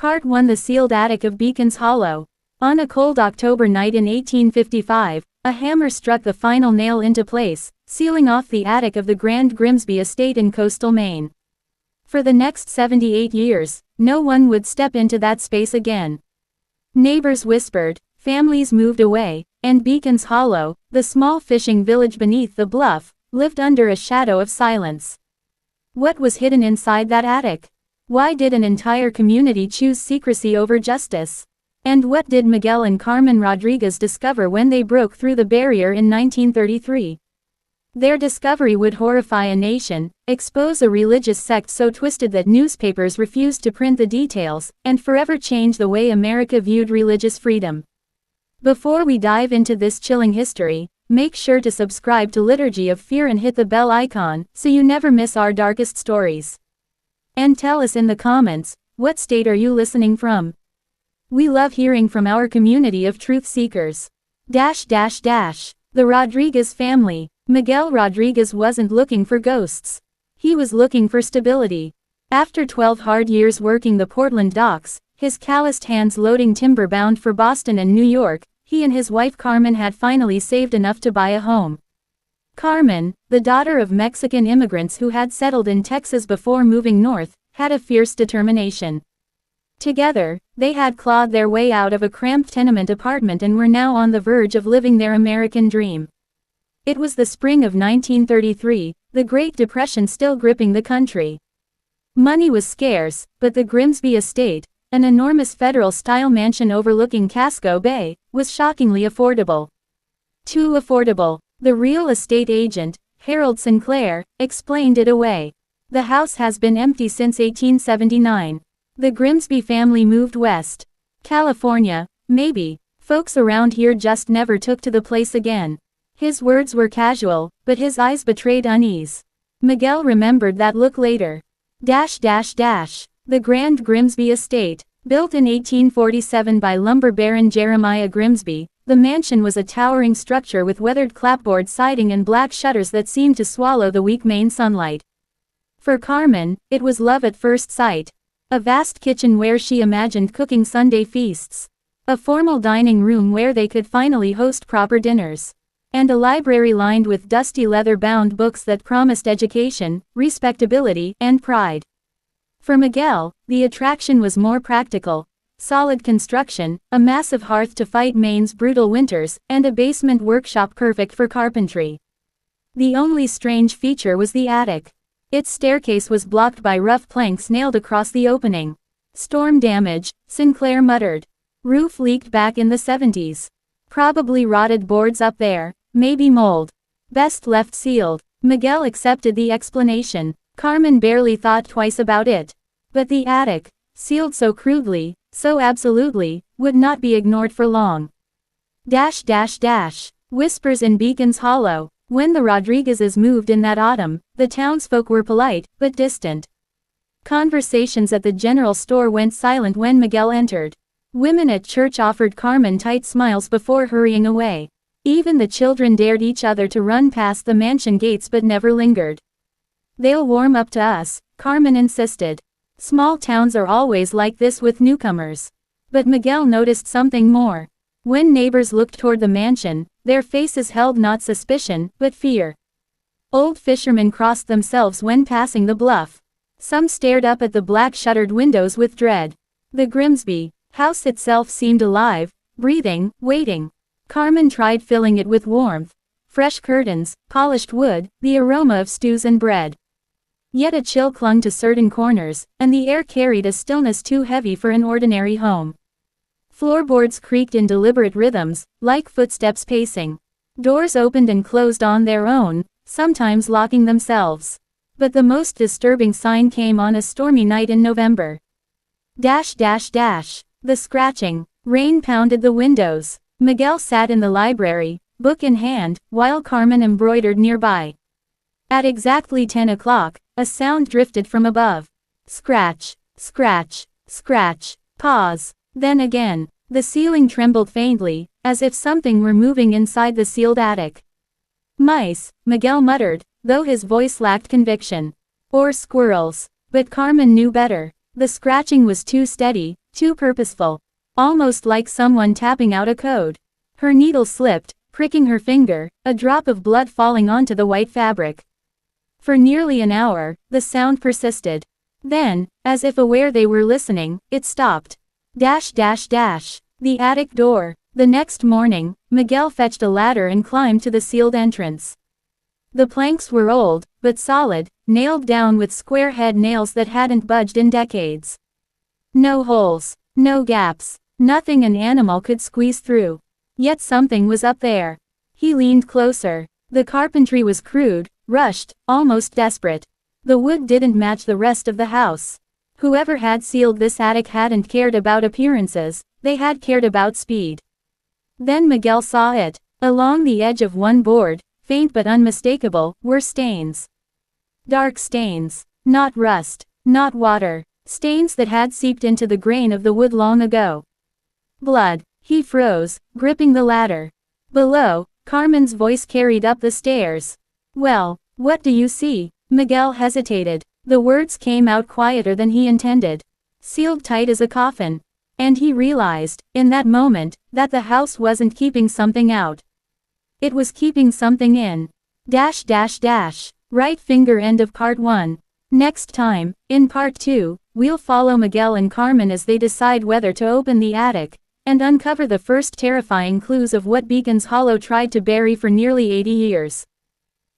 Part 1: The sealed attic of Beacon's Hollow. On a cold October night in 1855, a hammer struck the final nail into place, sealing off the attic of the Grand Grimsby estate in coastal Maine. For the next 78 years, no one would step into that space again. Neighbors whispered, families moved away, and Beacon's Hollow, the small fishing village beneath the bluff, lived under a shadow of silence. What was hidden inside that attic? Why did an entire community choose secrecy over justice? And what did Miguel and Carmen Rodriguez discover when they broke through the barrier in 1933? Their discovery would horrify a nation, expose a religious sect so twisted that newspapers refused to print the details, and forever change the way America viewed religious freedom. Before we dive into this chilling history, make sure to subscribe to Liturgy of Fear and hit the bell icon so you never miss our darkest stories. And tell us in the comments, what state are you listening from? We love hearing from our community of truth seekers. The Rodriguez family. Miguel Rodriguez wasn't looking for ghosts. He was looking for stability. After 12 hard years working the Portland docks, his calloused hands loading timber bound for Boston and New York, he and his wife Carmen had finally saved enough to buy a home. Carmen, the daughter of Mexican immigrants who had settled in Texas before moving north, had a fierce determination. Together, they had clawed their way out of a cramped tenement apartment and were now on the verge of living their American dream. It was the spring of 1933, the Great Depression still gripping the country. Money was scarce, but the Grimsby estate, an enormous federal-style mansion overlooking Casco Bay, was shockingly affordable. Too affordable. The real estate agent, Harold Sinclair, explained it away. The house has been empty since 1879. The Grimsby family moved west. California, maybe. Folks around here just never took to the place again. His words were casual, but his eyes betrayed unease. Miguel remembered that look later. The Grand Grimsby Estate. Built in 1847 by lumber baron Jeremiah Grimsby, the mansion was a towering structure with weathered clapboard siding and black shutters that seemed to swallow the weak Maine sunlight. For Carmen, it was love at first sight. A vast kitchen where she imagined cooking Sunday feasts. A formal dining room where they could finally host proper dinners. And a library lined with dusty leather-bound books that promised education, respectability, and pride. For Miguel, the attraction was more practical. Solid construction, a massive hearth to fight Maine's brutal winters, and a basement workshop perfect for carpentry. The only strange feature was the attic. Its staircase was blocked by rough planks nailed across the opening. Storm damage, Sinclair muttered. Roof leaked back in the 70s. Probably rotted boards up there, maybe mold. Best left sealed. Miguel accepted the explanation. Carmen barely thought twice about it. But the attic, sealed so crudely, so absolutely, would not be ignored for long. Whispers in Beacon's Hollow. When the Rodriguezes moved in that autumn, the townsfolk were polite, but distant. Conversations at the general store went silent when Miguel entered. Women at church offered Carmen tight smiles before hurrying away. Even the children dared each other to run past the mansion gates but never lingered. "They'll warm up to us," Carmen insisted. Small towns are always like this with newcomers. But Miguel noticed something more. When neighbors looked toward the mansion, their faces held not suspicion, but fear. Old fishermen crossed themselves when passing the bluff. Some stared up at the black-shuttered windows with dread. The Grimsby house itself seemed alive, breathing, waiting. Carmen tried filling it with warmth. Fresh curtains, polished wood, the aroma of stews and bread. Yet a chill clung to certain corners, and the air carried a stillness too heavy for an ordinary home. Floorboards creaked in deliberate rhythms, like footsteps pacing. Doors opened and closed on their own, sometimes locking themselves. But the most disturbing sign came on a stormy night in November. The scratching. Rain pounded the windows. Miguel sat in the library, book in hand, while Carmen embroidered nearby. At exactly 10 o'clock, a sound drifted from above. Scratch, scratch, scratch, pause. Then again, the ceiling trembled faintly, as if something were moving inside the sealed attic. Mice, Miguel muttered, though his voice lacked conviction. Or squirrels. But Carmen knew better. The scratching was too steady, too purposeful. Almost like someone tapping out a code. Her needle slipped, pricking her finger, a drop of blood falling onto the white fabric. For nearly an hour, the sound persisted. Then, as if aware they were listening, it stopped. The attic door. The next morning, Miguel fetched a ladder and climbed to the sealed entrance. The planks were old, but solid, nailed down with square head nails that hadn't budged in decades. No holes, no gaps, nothing an animal could squeeze through. Yet something was up there. He leaned closer. The carpentry was crude, rushed, almost desperate. The wood didn't match the rest of the house. Whoever had sealed this attic hadn't cared about appearances, they had cared about speed. Then Miguel saw it. Along the edge of one board, faint but unmistakable, were stains. Dark stains. Not rust. Not water. Stains that had seeped into the grain of the wood long ago. Blood. He froze, gripping the ladder. Below, Carmen's voice carried up the stairs. "Well, what do you see?" Miguel hesitated. The words came out quieter than he intended. Sealed tight as a coffin. And he realized, in that moment, that the house wasn't keeping something out. It was keeping something in. Right finger end of part 1. Next time, in part 2, we'll follow Miguel and Carmen as they decide whether to open the attic, and uncover the first terrifying clues of what Beacon's Hollow tried to bury for nearly 80 years.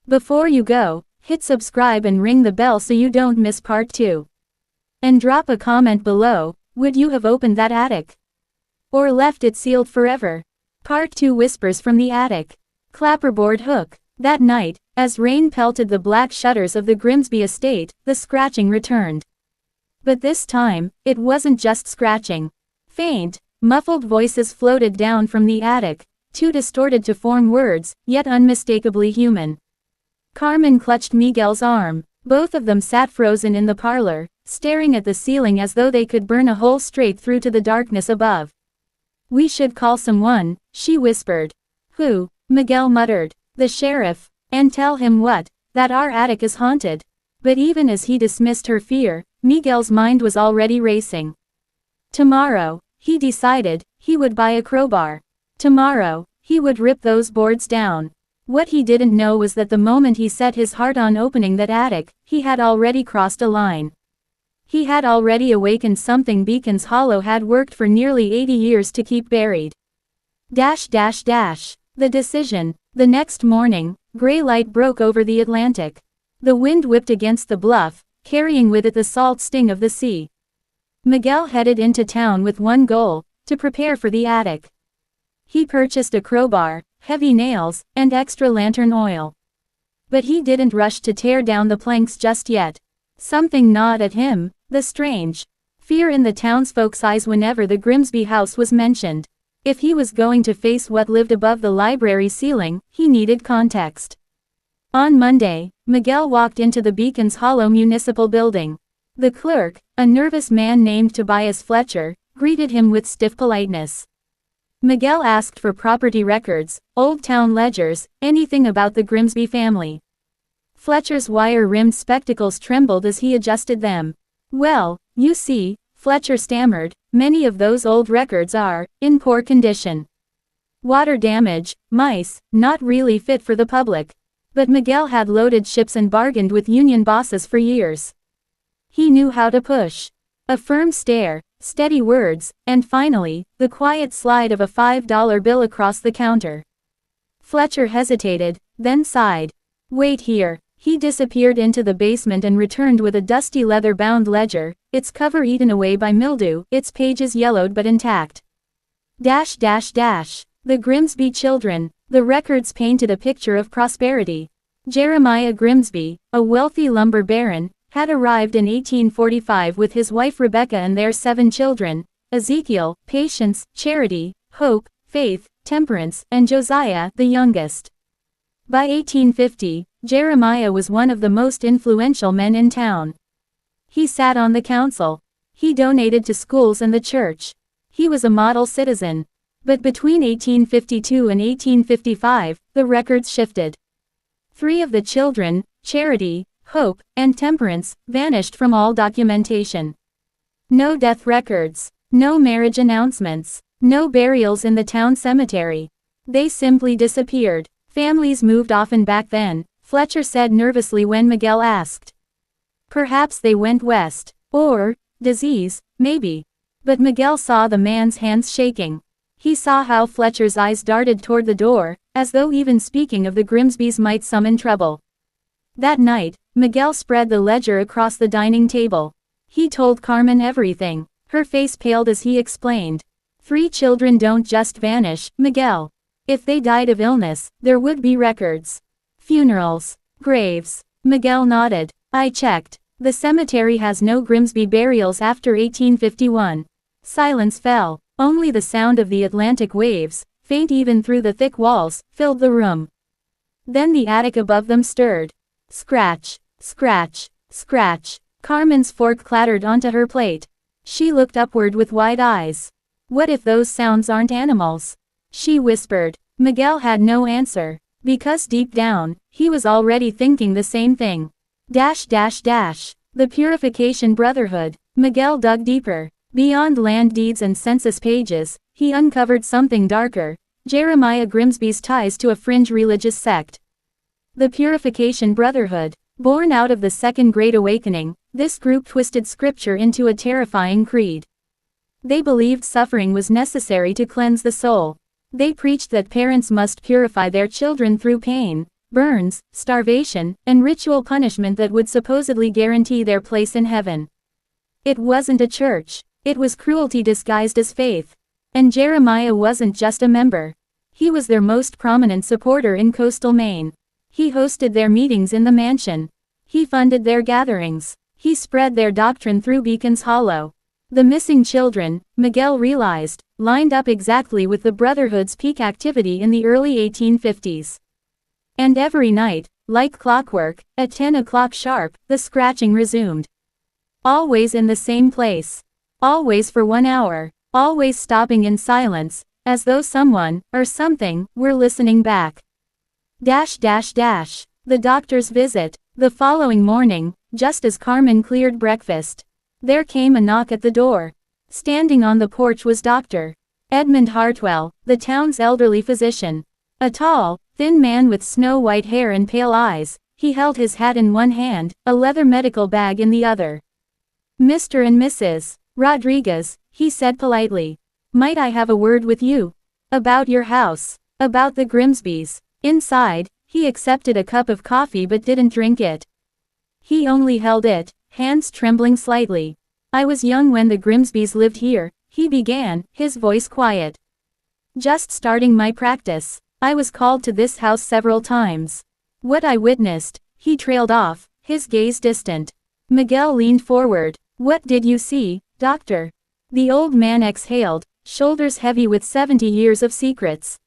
Before you go, hit subscribe and ring the bell so you don't miss part 2. And drop a comment below, would you have opened that attic? Or left it sealed forever? Part 2 Whispers from the Attic. Clapperboard hook. That night, as rain pelted the black shutters of the Grimsby estate, the scratching returned. But this time, it wasn't just scratching. Faint, muffled voices floated down from the attic, too distorted to form words, yet unmistakably human. Carmen clutched Miguel's arm. Both of them sat frozen in the parlor, staring at the ceiling as though they could burn a hole straight through to the darkness above. "We should call someone," she whispered. "Who?" Miguel muttered. "The sheriff. And tell him what? That our attic is haunted." But even as he dismissed her fear, Miguel's mind was already racing. Tomorrow, he decided, he would buy a crowbar. Tomorrow, he would rip those boards down. What he didn't know was that the moment he set his heart on opening that attic, he had already crossed a line. He had already awakened something Beacon's Hollow had worked for nearly 80 years to keep buried. The decision. The next morning, gray light broke over the Atlantic. The wind whipped against the bluff, carrying with it the salt sting of the sea. Miguel headed into town with one goal, to prepare for the attic. He purchased a crowbar, heavy nails, and extra lantern oil. But he didn't rush to tear down the planks just yet. Something gnawed at him, the strange fear in the townsfolk's eyes whenever the Grimsby house was mentioned. If he was going to face what lived above the library ceiling, he needed context. On Monday, Miguel walked into the Beacon's Hollow Municipal Building. The clerk, a nervous man named Tobias Fletcher, greeted him with stiff politeness. Miguel asked for property records, old town ledgers, anything about the Grimsby family. Fletcher's wire-rimmed spectacles trembled as he adjusted them. "Well, you see," Fletcher stammered, "many of those old records are in poor condition. Water damage, mice, not really fit for the public." But Miguel had loaded ships and bargained with union bosses for years. He knew how to push. A firm stare, steady words, and finally, the quiet slide of a $5 bill across the counter. Fletcher hesitated, then sighed. "Wait here." He disappeared into the basement and returned with a dusty leather-bound ledger, its cover eaten away by mildew, its pages yellowed but intact. The Grimsby children. The records painted a picture of prosperity. Jeremiah Grimsby, a wealthy lumber baron, had arrived in 1845 with his wife Rebecca and their 7 children, Ezekiel, Patience, Charity, Hope, Faith, Temperance, and Josiah, the youngest. By 1850, Jeremiah was one of the most influential men in town. He sat on the council. He donated to schools and the church. He was a model citizen. But between 1852 and 1855, the records shifted. 3 of the children, Charity, Hope, and Temperance, vanished from all documentation. No death records. No marriage announcements. No burials in the town cemetery. They simply disappeared. Families moved often back then, Fletcher said nervously when Miguel asked. Perhaps they went west. Or, disease, maybe. But Miguel saw the man's hands shaking. He saw how Fletcher's eyes darted toward the door, as though even speaking of the Grimsbys might summon trouble. That night, Miguel spread the ledger across the dining table. He told Carmen everything. Her face paled as he explained. 3 children don't just vanish, Miguel. If they died of illness, there would be records. Funerals. Graves. Miguel nodded. I checked. The cemetery has no Grimsby burials after 1851. Silence fell. Only the sound of the Atlantic waves, faint even through the thick walls, filled the room. Then the attic above them stirred. Scratch, scratch, scratch. Carmen's fork clattered onto her plate. She looked upward with wide eyes. What if those sounds aren't animals? She whispered. Miguel had no answer, because deep down, he was already thinking the same thing. The Purification Brotherhood. Miguel dug deeper. Beyond land deeds and census pages, he uncovered something darker, Jeremiah Grimsby's ties to a fringe religious sect. The Purification Brotherhood. Born out of the Second Great Awakening, this group twisted scripture into a terrifying creed. They believed suffering was necessary to cleanse the soul. They preached that parents must purify their children through pain, burns, starvation, and ritual punishment that would supposedly guarantee their place in heaven. It wasn't a church. It was cruelty disguised as faith. And Jeremiah wasn't just a member. He was their most prominent supporter in coastal Maine. He hosted their meetings in the mansion. He funded their gatherings. He spread their doctrine through Beacons Hollow. The missing children, Miguel realized, lined up exactly with the Brotherhood's peak activity in the early 1850s. And every night, like clockwork, at 10 o'clock sharp, the scratching resumed. Always in the same place. Always for 1 hour. Always stopping in silence, as though someone, or something, were listening back. The doctor's visit. The following morning, just as Carmen cleared breakfast, there came a knock at the door. Standing on the porch was Dr. Edmund Hartwell, the town's elderly physician. A tall, thin man with snow-white hair and pale eyes, he held his hat in one hand, a leather medical bag in the other. Mr. and Mrs. Rodriguez, he said politely. Might I have a word with you? About your house. About the Grimsbys. Inside, he accepted a cup of coffee but didn't drink it. He only held it, hands trembling slightly. I was young when the Grimsbys lived here, he began, his voice quiet. Just starting my practice. I was called to this house several times. What I witnessed, he trailed off, his gaze distant. Miguel leaned forward. What did you see, doctor? The old man exhaled, shoulders heavy with 70 years of secrets.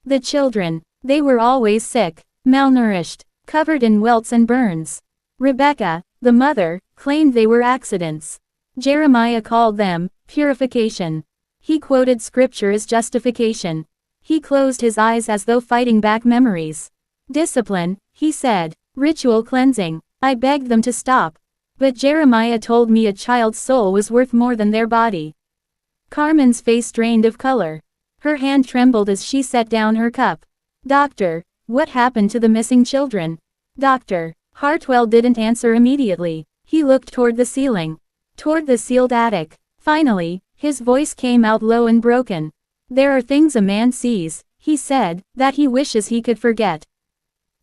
The children. They were always sick, malnourished, covered in welts and burns. Rebecca, the mother, claimed they were accidents. Jeremiah called them purification. He quoted scripture as justification. He closed his eyes as though fighting back memories. Discipline, he said. Ritual cleansing. I begged them to stop. But Jeremiah told me a child's soul was worth more than their body. Carmen's face drained of color. Her hand trembled as she set down her cup. Doctor, what happened to the missing children? Doctor. Hartwell didn't answer immediately. He looked toward the ceiling. Toward the sealed attic. Finally, his voice came out low and broken. There are things a man sees, he said, that he wishes he could forget.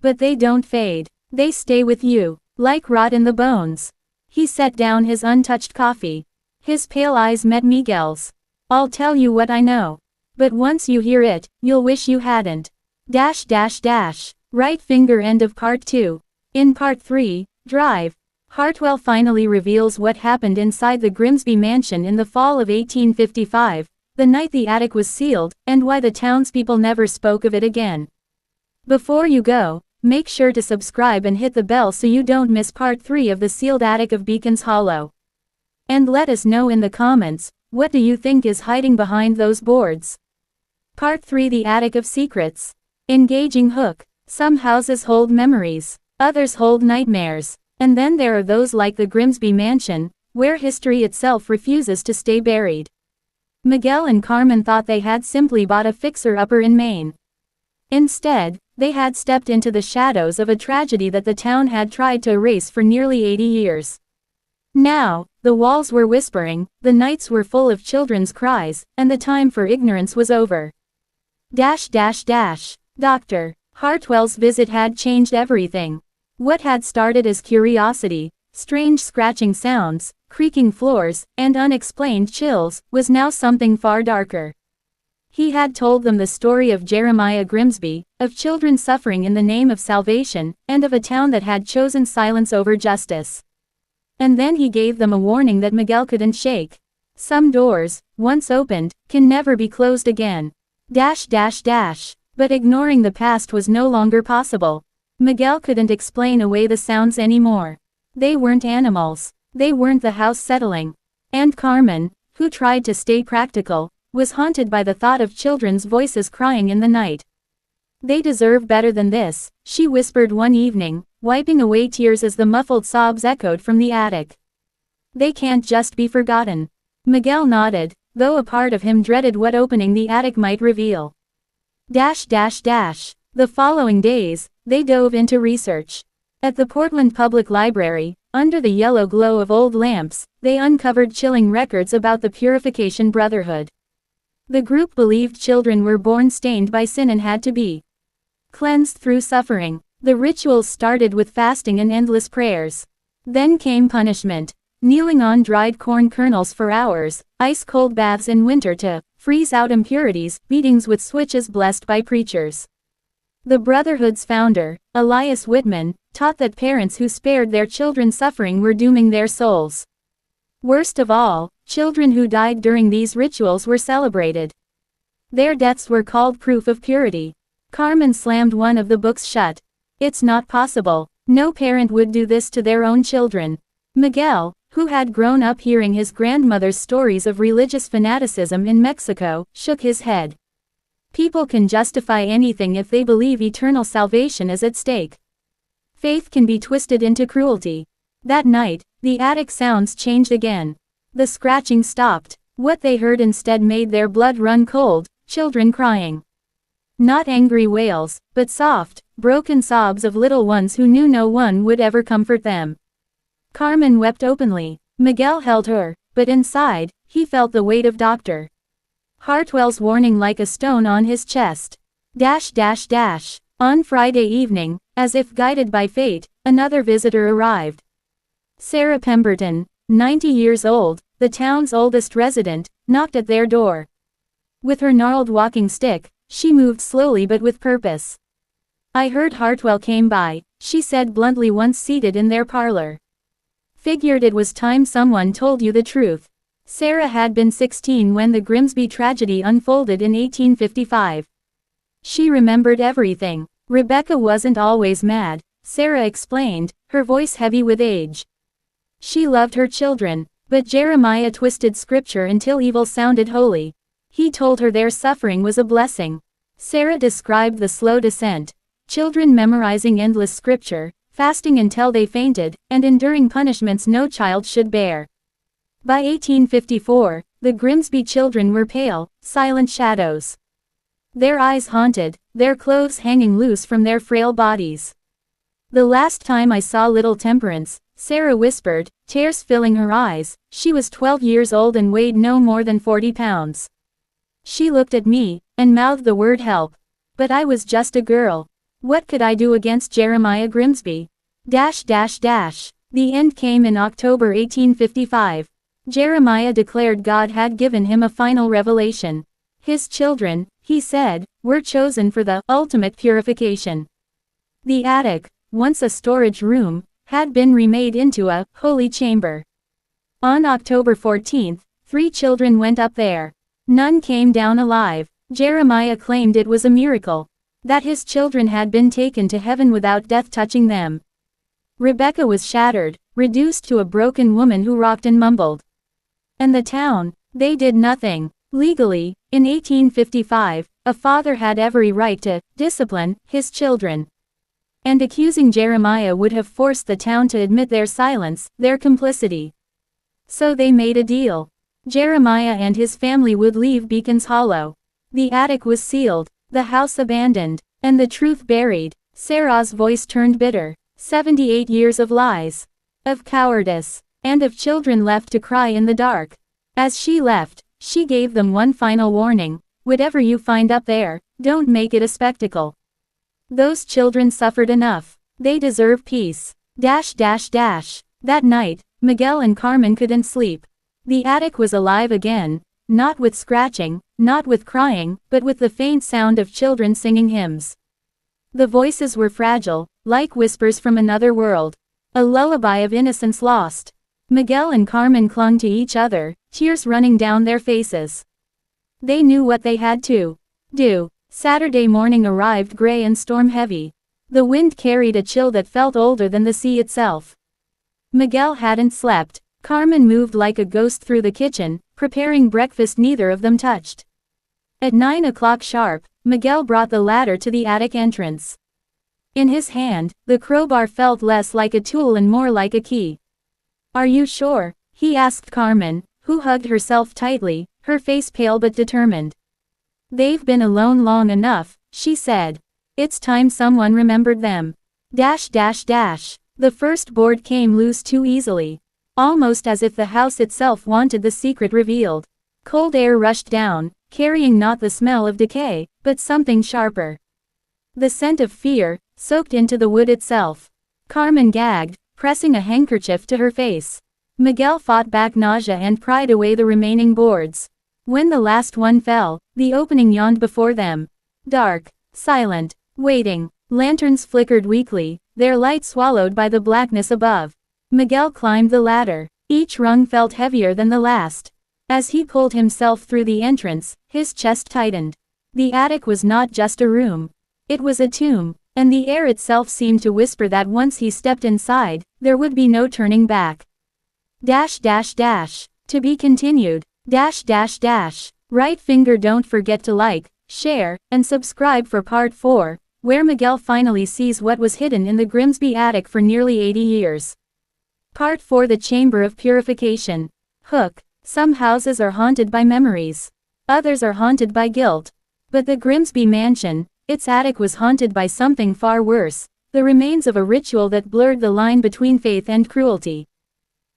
But they don't fade. They stay with you, like rot in the bones. He set down his untouched coffee. His pale eyes met Miguel's. I'll tell you what I know. But once you hear it, you'll wish you hadn't. Right finger end of part 2. In part 3, Drive, Hartwell finally reveals what happened inside the Grimsby mansion in the fall of 1855, the night the attic was sealed, and why the townspeople never spoke of it again. Before you go, make sure to subscribe and hit the bell so you don't miss part 3 of the sealed attic of Beacons Hollow. And let us know in the comments, what do you think is hiding behind those boards? Part 3 The Attic of Secrets. Engaging hook. Some houses hold memories, others hold nightmares, and then there are those like the Grimsby mansion, where history itself refuses to stay buried. Miguel and Carmen thought they had simply bought a fixer-upper in Maine. Instead, they had stepped into the shadows of a tragedy that the town had tried to erase for nearly 80 years. Now, the walls were whispering, the nights were full of children's cries, and the time for ignorance was over. Dr. Hartwell's visit had changed everything. What had started as curiosity, strange scratching sounds, creaking floors, and unexplained chills, was now something far darker. He had told them the story of Jeremiah Grimsby, of children suffering in the name of salvation, and of a town that had chosen silence over justice. And then he gave them a warning that Miguel couldn't shake. Some doors, once opened, can never be closed again. But ignoring the past was no longer possible. Miguel couldn't explain away the sounds anymore. They weren't animals. They weren't the house settling. And Carmen, who tried to stay practical, was haunted by the thought of children's voices crying in the night. They deserve better than this, she whispered one evening, wiping away tears as the muffled sobs echoed from the attic. They can't just be forgotten. Miguel nodded, though a part of him dreaded what opening the attic might reveal. The following days, they dove into research. At the Portland Public Library, under the yellow glow of old lamps, they uncovered chilling records about the Purification Brotherhood. The group believed children were born stained by sin and had to be cleansed through suffering. The rituals started with fasting and endless prayers. Then came punishment. Kneeling on dried corn kernels for hours, ice-cold baths in winter to freeze out impurities, beatings with switches blessed by preachers. The Brotherhood's founder, Elias Whitman, taught that parents who spared their children suffering were dooming their souls. Worst of all, children who died during these rituals were celebrated. Their deaths were called proof of purity. Carmen slammed one of the books shut. It's not possible. No parent would do this to their own children. Miguel, who had grown up hearing his grandmother's stories of religious fanaticism in Mexico, shook his head. People can justify anything if they believe eternal salvation is at stake. Faith can be twisted into cruelty. That night, the attic sounds changed again. The scratching stopped. What they heard instead made their blood run cold, children crying. Not angry wails, but soft, broken sobs of little ones who knew no one would ever comfort them. Carmen wept openly. Miguel held her, but inside, he felt the weight of Dr. Hartwell's warning like a stone on his chest. On Friday evening, as if guided by fate, another visitor arrived. Sarah Pemberton, 90 years old, the town's oldest resident, knocked at their door. With her gnarled walking stick, she moved slowly but with purpose. I heard Hartwell came by, she said bluntly once seated in their parlor. Figured it was time someone told you the truth. Sarah had been 16 when the Grimsby tragedy unfolded in 1855. She remembered everything. Rebecca wasn't always mad, Sarah explained, her voice heavy with age. She loved her children, but Jeremiah twisted scripture until evil sounded holy. He told her their suffering was a blessing. Sarah described the slow descent. Children memorizing endless scripture, fasting until they fainted, and enduring punishments no child should bear. By 1854, the Grimsby children were pale, silent shadows. Their eyes haunted, their clothes hanging loose from their frail bodies. The last time I saw little Temperance, Sarah whispered, tears filling her eyes, she was 12 years old and weighed no more than 40 pounds. She looked at me, and mouthed the word help. But I was just a girl. What could I do against Jeremiah Grimsby? The end came in October 1855. Jeremiah declared God had given him a final revelation. His children, he said, were chosen for the ultimate purification. The attic, once a storage room, had been remade into a holy chamber. On October 14, 3 children went up there. None came down alive. Jeremiah claimed it was a miracle. That his children had been taken to heaven without death touching them. Rebecca was shattered, reduced to a broken woman who rocked and mumbled. And the town, they did nothing. Legally, in 1855, a father had every right to discipline his children. And accusing Jeremiah would have forced the town to admit their silence, their complicity. So they made a deal. Jeremiah and his family would leave Beacons Hollow. The attic was sealed, the house abandoned, and the truth buried. Sarah's voice turned bitter. 78 years of lies, of cowardice, and of children left to cry in the dark. As she left, she gave them one final warning: whatever you find up there, don't make it a spectacle. Those children suffered enough. They deserve peace. That night, Miguel and Carmen couldn't sleep. The attic was alive again, not with scratching, not with crying, but with the faint sound of children singing hymns. The voices were fragile, like whispers from another world. A lullaby of innocence lost. Miguel and Carmen clung to each other, tears running down their faces. They knew what they had to do. Saturday morning arrived gray and storm-heavy. The wind carried a chill that felt older than the sea itself. Miguel hadn't slept. Carmen moved like a ghost through the kitchen, preparing breakfast neither of them touched. At 9 o'clock sharp, Miguel brought the ladder to the attic entrance. In his hand, the crowbar felt less like a tool and more like a key. "Are you sure?" he asked Carmen, who hugged herself tightly, her face pale but determined. "They've been alone long enough," she said. "It's time someone remembered them." The first board came loose too easily. Almost as if the house itself wanted the secret revealed. Cold air rushed down, carrying not the smell of decay, but something sharper. The scent of fear, soaked into the wood itself. Carmen gagged, pressing a handkerchief to her face. Miguel fought back nausea and pried away the remaining boards. When the last one fell, the opening yawned before them. Dark, silent, waiting. Lanterns flickered weakly, their light swallowed by the blackness above. Miguel climbed the ladder. Each rung felt heavier than the last. As he pulled himself through the entrance, his chest tightened. The attic was not just a room. It was a tomb, and the air itself seemed to whisper that once he stepped inside, there would be no turning back. To be continued. Right finger, don't forget to like, share, and subscribe for part 4, where Miguel finally sees what was hidden in the Grimsby attic for nearly 80 years. Part 4: The Chamber of Purification. Hook. Some houses are haunted by memories. Others are haunted by guilt. But the Grimsby mansion, its attic was haunted by something far worse, the remains of a ritual that blurred the line between faith and cruelty.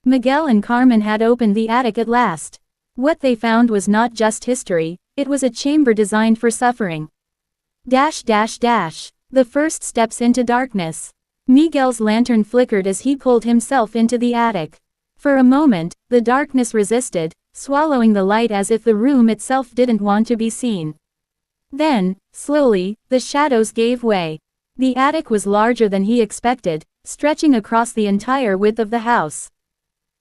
Miguel and Carmen had opened the attic at last. What they found was not just history, it was a chamber designed for suffering. The first steps into darkness. Miguel's lantern flickered as he pulled himself into the attic. For a moment, the darkness resisted, swallowing the light as if the room itself didn't want to be seen. Then, slowly, the shadows gave way. The attic was larger than he expected, stretching across the entire width of the house.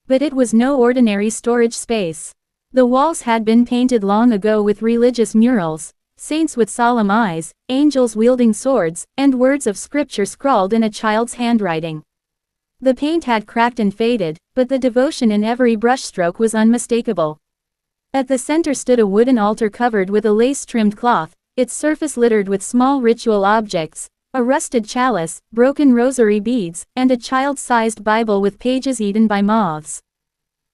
But it was no ordinary storage space. The walls had been painted long ago with religious murals, saints with solemn eyes, angels wielding swords, and words of scripture scrawled in a child's handwriting. The paint had cracked and faded, but the devotion in every brushstroke was unmistakable. At the center stood a wooden altar covered with a lace-trimmed cloth, its surface littered with small ritual objects, a rusted chalice, broken rosary beads, and a child-sized Bible with pages eaten by moths.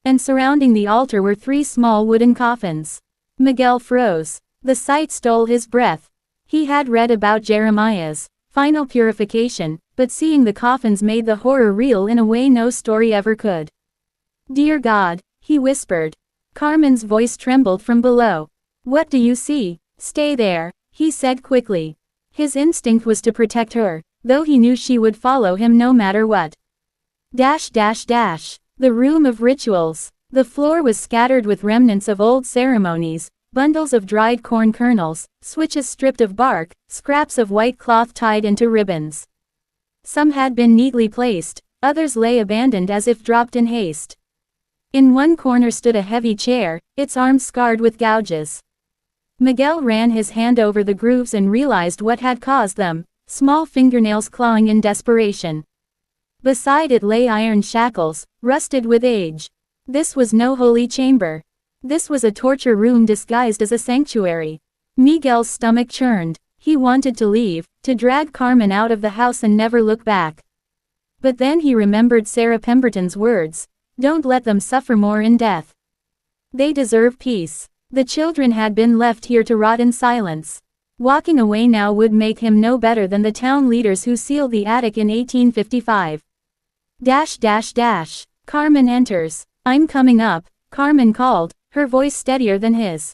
And surrounding the altar were 3 small wooden coffins. Miguel froze. The sight stole his breath. He had read about Jeremiah's final purification, but seeing the coffins made the horror real in a way no story ever could. "Dear God," he whispered. Carmen's voice trembled from below. "What do you see?" "Stay there," he said quickly. His instinct was to protect her, though he knew she would follow him no matter what. The room of rituals. The floor was scattered with remnants of old ceremonies, bundles of dried corn kernels, switches stripped of bark, scraps of white cloth tied into ribbons. Some had been neatly placed, others lay abandoned as if dropped in haste. In one corner stood a heavy chair, its arms scarred with gouges. Miguel ran his hand over the grooves and realized what had caused them, small fingernails clawing in desperation. Beside it lay iron shackles, rusted with age. This was no holy chamber. This was a torture room disguised as a sanctuary. Miguel's stomach churned. He wanted to leave, to drag Carmen out of the house and never look back. But then he remembered Sarah Pemberton's words, Don't let them suffer more in death. They deserve peace. The children had been left here to rot in silence. Walking away now would make him no better than the town leaders who sealed the attic in 1855. Carmen enters. I'm coming up, Carmen called, her voice steadier than his.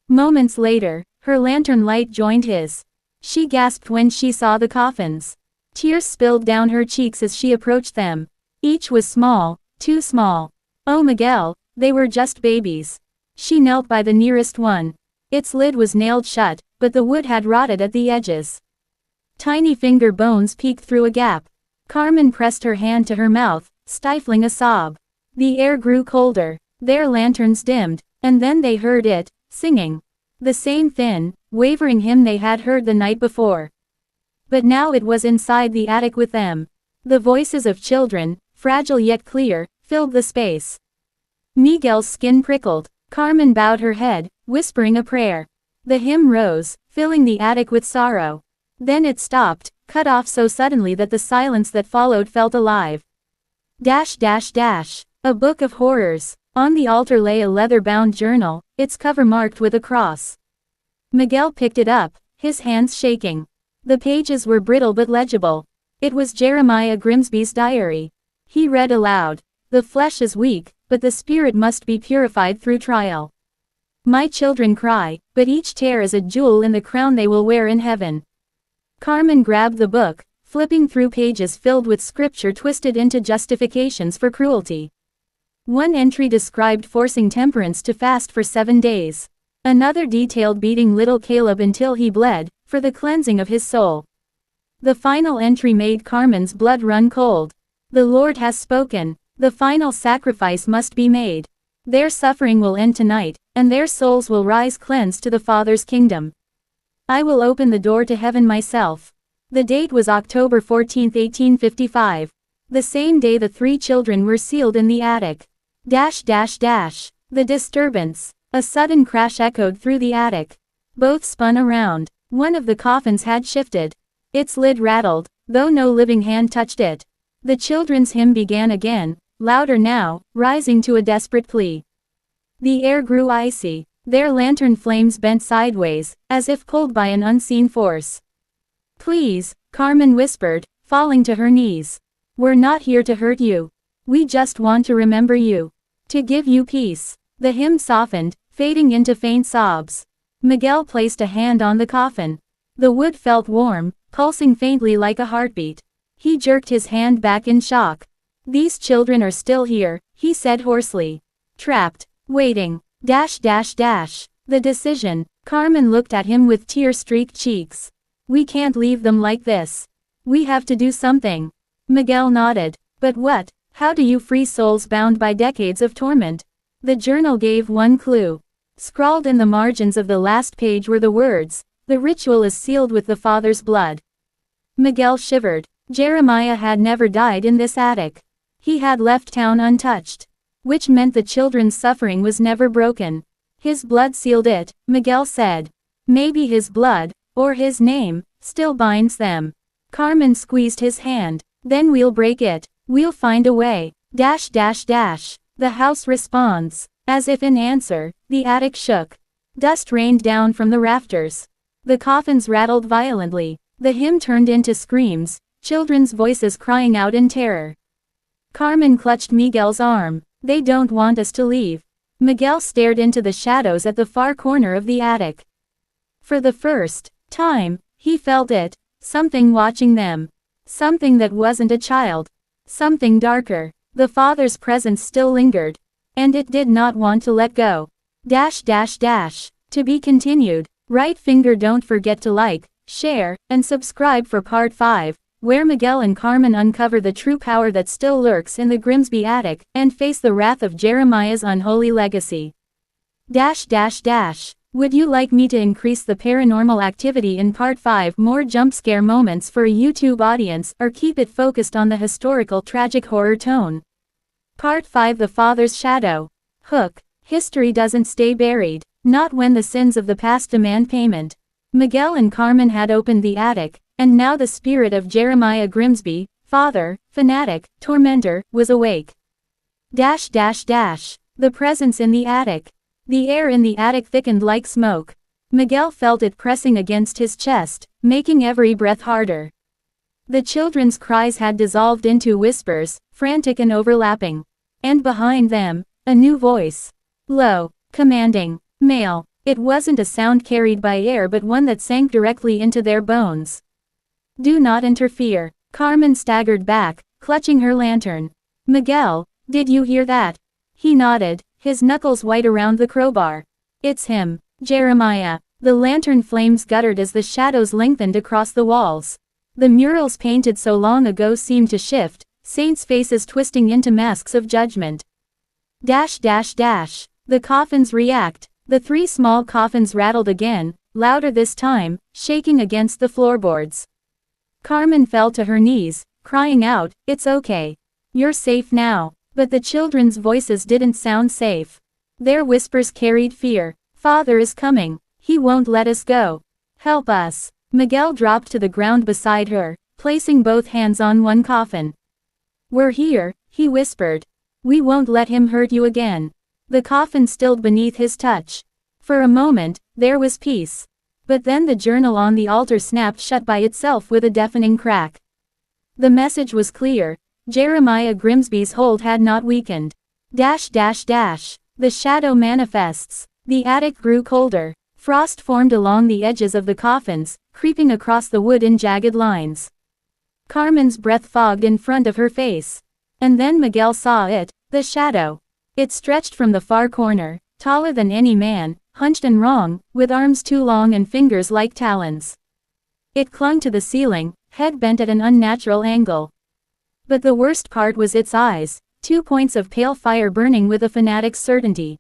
Moments later, her lantern light joined his. She gasped when she saw the coffins. Tears spilled down her cheeks as she approached them. Each was small, too small. Oh Miguel, they were just babies. She knelt by the nearest one. Its lid was nailed shut, but the wood had rotted at the edges. Tiny finger bones peeked through a gap. Carmen pressed her hand to her mouth, stifling a sob. The air grew colder. Their lanterns dimmed, and then they heard it, singing. The same thin, wavering hymn they had heard the night before. But now it was inside the attic with them. The voices of children, fragile yet clear, filled the space. Miguel's skin prickled. Carmen bowed her head, whispering a prayer. The hymn rose, filling the attic with sorrow. Then it stopped, cut off so suddenly that the silence that followed felt alive. A book of horrors. On the altar lay a leather-bound journal, its cover marked with a cross. Miguel picked it up, his hands shaking. The pages were brittle but legible. It was Jeremiah Grimsby's diary. He read aloud. The flesh is weak, but the spirit must be purified through trial. My children cry, but each tear is a jewel in the crown they will wear in heaven. Carmen grabbed the book, flipping through pages filled with scripture twisted into justifications for cruelty. One entry described forcing temperance to fast for 7 days. Another detailed beating little Caleb until he bled, for the cleansing of his soul. The final entry made Carmen's blood run cold. The Lord has spoken. The final sacrifice must be made. Their suffering will end tonight, and their souls will rise cleansed to the Father's kingdom. I will open the door to heaven myself. The date was October 14, 1855. The same day the 3 children were sealed in the attic. The disturbance. A sudden crash echoed through the attic. Both spun around. One of the coffins had shifted. Its lid rattled, though no living hand touched it. The children's hymn began again, louder now, rising to a desperate plea. The air grew icy. Their lantern flames bent sideways, as if pulled by an unseen force. Please, Carmen whispered, falling to her knees. We're not here to hurt you. We just want to remember you. To give you peace. The hymn softened, fading into faint sobs. Miguel placed a hand on the coffin. The wood felt warm, pulsing faintly like a heartbeat. He jerked his hand back in shock. These children are still here, he said hoarsely. Trapped. Waiting. The decision. Carmen looked at him with tear-streaked cheeks. We can't leave them like this. We have to do something. Miguel nodded. But what? How do you free souls bound by decades of torment? The journal gave one clue. Scrawled in the margins of the last page were the words, "The ritual is sealed with the Father's blood." Miguel shivered. Jeremiah had never died in this attic. He had left town untouched. Which meant the children's suffering was never broken. His blood sealed it, Miguel said. Maybe his blood, or his name, still binds them. Carmen squeezed his hand. Then we'll break it. We'll find a way. The house responds. As if in answer, the attic shook. Dust rained down from the rafters. The coffins rattled violently. The hymn turned into screams, children's voices crying out in terror. Carmen clutched Miguel's arm. They don't want us to leave. Miguel stared into the shadows at the far corner of the attic. For the first time, he felt it, something watching them. Something that wasn't a child. Something darker. The Father's presence still lingered. And it did not want to let go. To be continued. Right finger, don't forget to like, share, and subscribe for part 5, where Miguel and Carmen uncover the true power that still lurks in the Grimsby attic, and face the wrath of Jeremiah's unholy legacy. Would you like me to increase the paranormal activity in part 5, more jump scare moments for a YouTube audience, or keep it focused on the historical tragic horror tone? Part 5, The Father's Shadow. Hook. History doesn't stay buried. Not when the sins of the past demand payment. Miguel and Carmen had opened the attic, and now the spirit of Jeremiah Grimsby, father, fanatic, tormentor, was awake. The presence in the attic. The air in the attic thickened like smoke. Miguel felt it pressing against his chest, making every breath harder. The children's cries had dissolved into whispers, frantic and overlapping. And behind them, a new voice. Low, commanding, male. It wasn't a sound carried by air but one that sank directly into their bones. Do not interfere. Carmen staggered back, clutching her lantern. Miguel, did you hear that? He nodded, his knuckles white around the crowbar. It's him, Jeremiah. The lantern flames guttered as the shadows lengthened across the walls. The murals painted so long ago seemed to shift, saints' faces twisting into masks of judgment. The coffins react. The 3 small coffins rattled again, louder this time, shaking against the floorboards. Carmen fell to her knees, crying out, "It's okay. You're safe now." But the children's voices didn't sound safe. Their whispers carried fear. "Father is coming. He won't let us go. Help us." Miguel dropped to the ground beside her, placing both hands on one coffin. "We're here," he whispered. "We won't let him hurt you again." The coffin stilled beneath his touch. For a moment, there was peace. But then the journal on the altar snapped shut by itself with a deafening crack. The message was clear. Jeremiah Grimsby's hold had not weakened. The shadow manifests. The attic grew colder. Frost formed along the edges of the coffins, creeping across the wood in jagged lines. Carmen's breath fogged in front of her face. And then Miguel saw it, the shadow. It stretched from the far corner, taller than any man, hunched and wrong, with arms too long and fingers like talons. It clung to the ceiling, head bent at an unnatural angle. But the worst part was its eyes, 2 points of pale fire burning with a fanatic's certainty.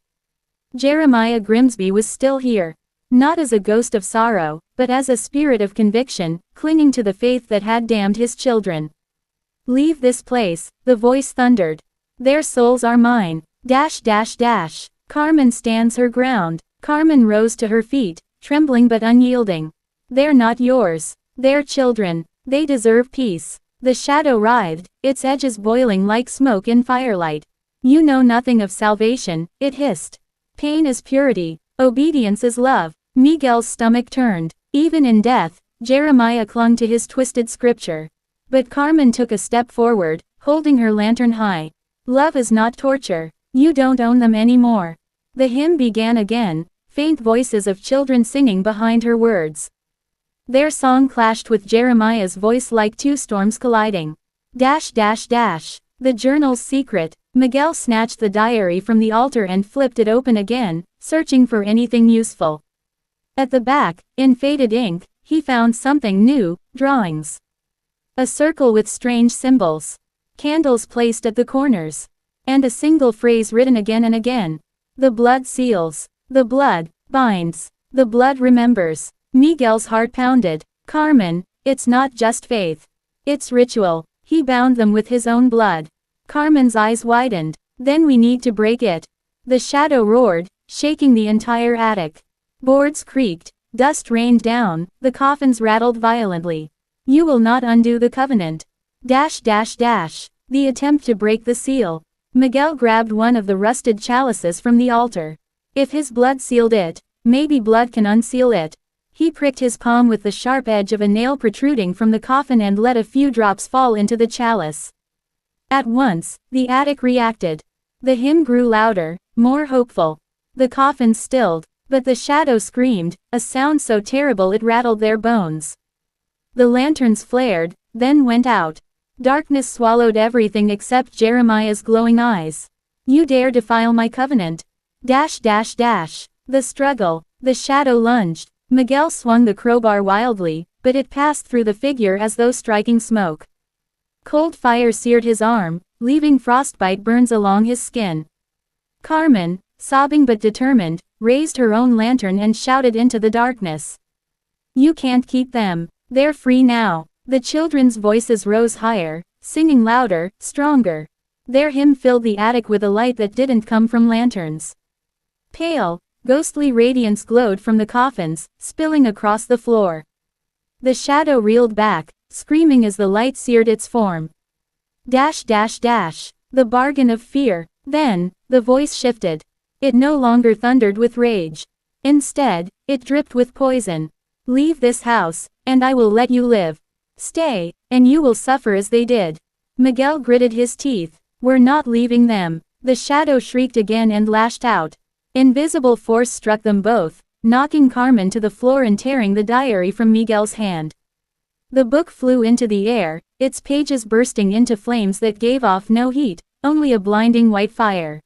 Jeremiah Grimsby was still here. Not as a ghost of sorrow, but as a spirit of conviction, clinging to the faith that had damned his children. "Leave this place," the voice thundered. "Their souls are mine." Carmen stands her ground. Carmen rose to her feet, trembling but unyielding. "They're not yours. They're children. They deserve peace." The shadow writhed, its edges boiling like smoke in firelight. "You know nothing of salvation," it hissed. "Pain is purity. Obedience is love." Miguel's stomach turned. Even in death, Jeremiah clung to his twisted scripture. But Carmen took a step forward, holding her lantern high. "Love is not torture. You don't own them anymore." The hymn began again, faint voices of children singing behind her words. Their song clashed with Jeremiah's voice like 2 storms colliding. The journal's secret. Miguel snatched the diary from the altar and flipped it open again, searching for anything useful. At the back, in faded ink, he found something new: drawings. A circle with strange symbols. Candles placed at the corners. And a single phrase written again and again. "The blood seals. The blood binds. The blood remembers." Miguel's heart pounded. "Carmen, it's not just faith. It's ritual." He bound them with his own blood. Carmen's eyes widened. "Then we need to break it." The shadow roared, shaking the entire attic. Boards creaked, dust rained down, the coffins rattled violently. "You will not undo the covenant." The attempt to break the seal. Miguel grabbed one of the rusted chalices from the altar. If his blood sealed it, maybe blood can unseal it. He pricked his palm with the sharp edge of a nail protruding from the coffin and let a few drops fall into the chalice. At once, the attic reacted. The hymn grew louder, more hopeful. The coffins stilled, but the shadow screamed, a sound so terrible it rattled their bones. The lanterns flared, then went out. Darkness swallowed everything except Jeremiah's glowing eyes. "You dare defile my covenant." The struggle. The shadow lunged. Miguel swung the crowbar wildly, but it passed through the figure as though striking smoke. Cold fire seared his arm, leaving frostbite burns along his skin. Carmen, sobbing but determined, raised her own lantern and shouted into the darkness. "You can't keep them. They're free now." The children's voices rose higher, singing louder, stronger. Their hymn filled the attic with a light that didn't come from lanterns. Pale, ghostly radiance glowed from the coffins, spilling across the floor. The shadow reeled back, screaming as the light seared its form. The bargain of fear. Then, the voice shifted. It no longer thundered with rage. Instead, it dripped with poison. Leave this house, and I will let you live. Stay, and you will suffer as they did. Miguel gritted his teeth. We're not leaving them. The shadow shrieked again and lashed out. Invisible force struck them both, knocking Carmen to the floor and tearing the diary from Miguel's hand. The book flew into the air, its pages bursting into flames that gave off no heat, only a blinding white fire.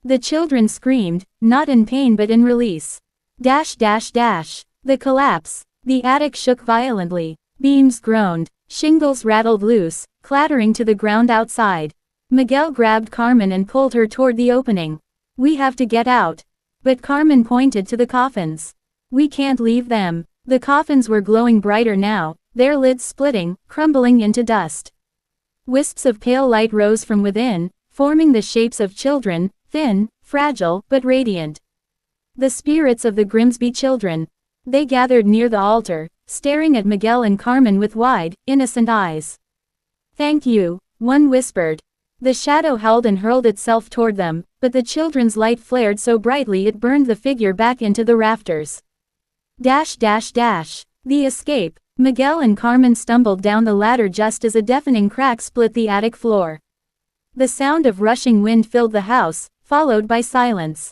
The children screamed, not in pain but in release. The collapse. The attic shook violently. Beams groaned. Shingles rattled loose, clattering to the ground outside. Miguel grabbed Carmen and pulled her toward the opening. We have to get out. But Carmen pointed to the coffins. We can't leave them. The coffins were glowing brighter now, their lids splitting, crumbling into dust. Wisps of pale light rose from within, forming the shapes of children, thin, fragile, but radiant. The spirits of the Grimsby children. They gathered near the altar, staring at Miguel and Carmen with wide, innocent eyes. Thank you, one whispered. The shadow howled and hurled itself toward them, but the children's light flared so brightly it burned the figure back into the rafters. The escape. Miguel and Carmen stumbled down the ladder just as a deafening crack split the attic floor. The sound of rushing wind filled the house, followed by silence.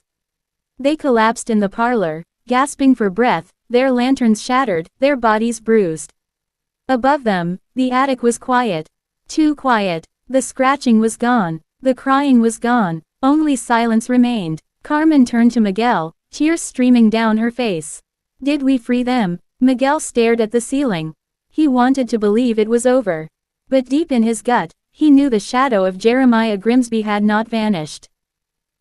They collapsed in the parlor, gasping for breath, their lanterns shattered, their bodies bruised. Above them, the attic was quiet. Too quiet. The scratching was gone. The crying was gone. Only silence remained. Carmen turned to Miguel, tears streaming down her face. Did we free them? Miguel stared at the ceiling. He wanted to believe it was over. But deep in his gut, he knew the shadow of Jeremiah Grimsby had not vanished.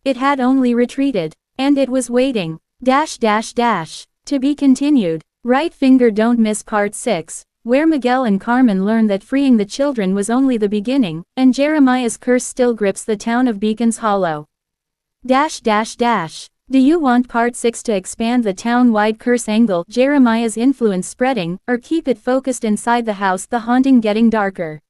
It had only retreated. And it was waiting. To be continued. Right finger don't miss part 6, where Miguel and Carmen learn that freeing the children was only the beginning, and Jeremiah's curse still grips the town of Beacons Hollow. Do you want part 6 to expand the town-wide curse angle, Jeremiah's influence spreading, or keep it focused inside the house, the haunting getting darker?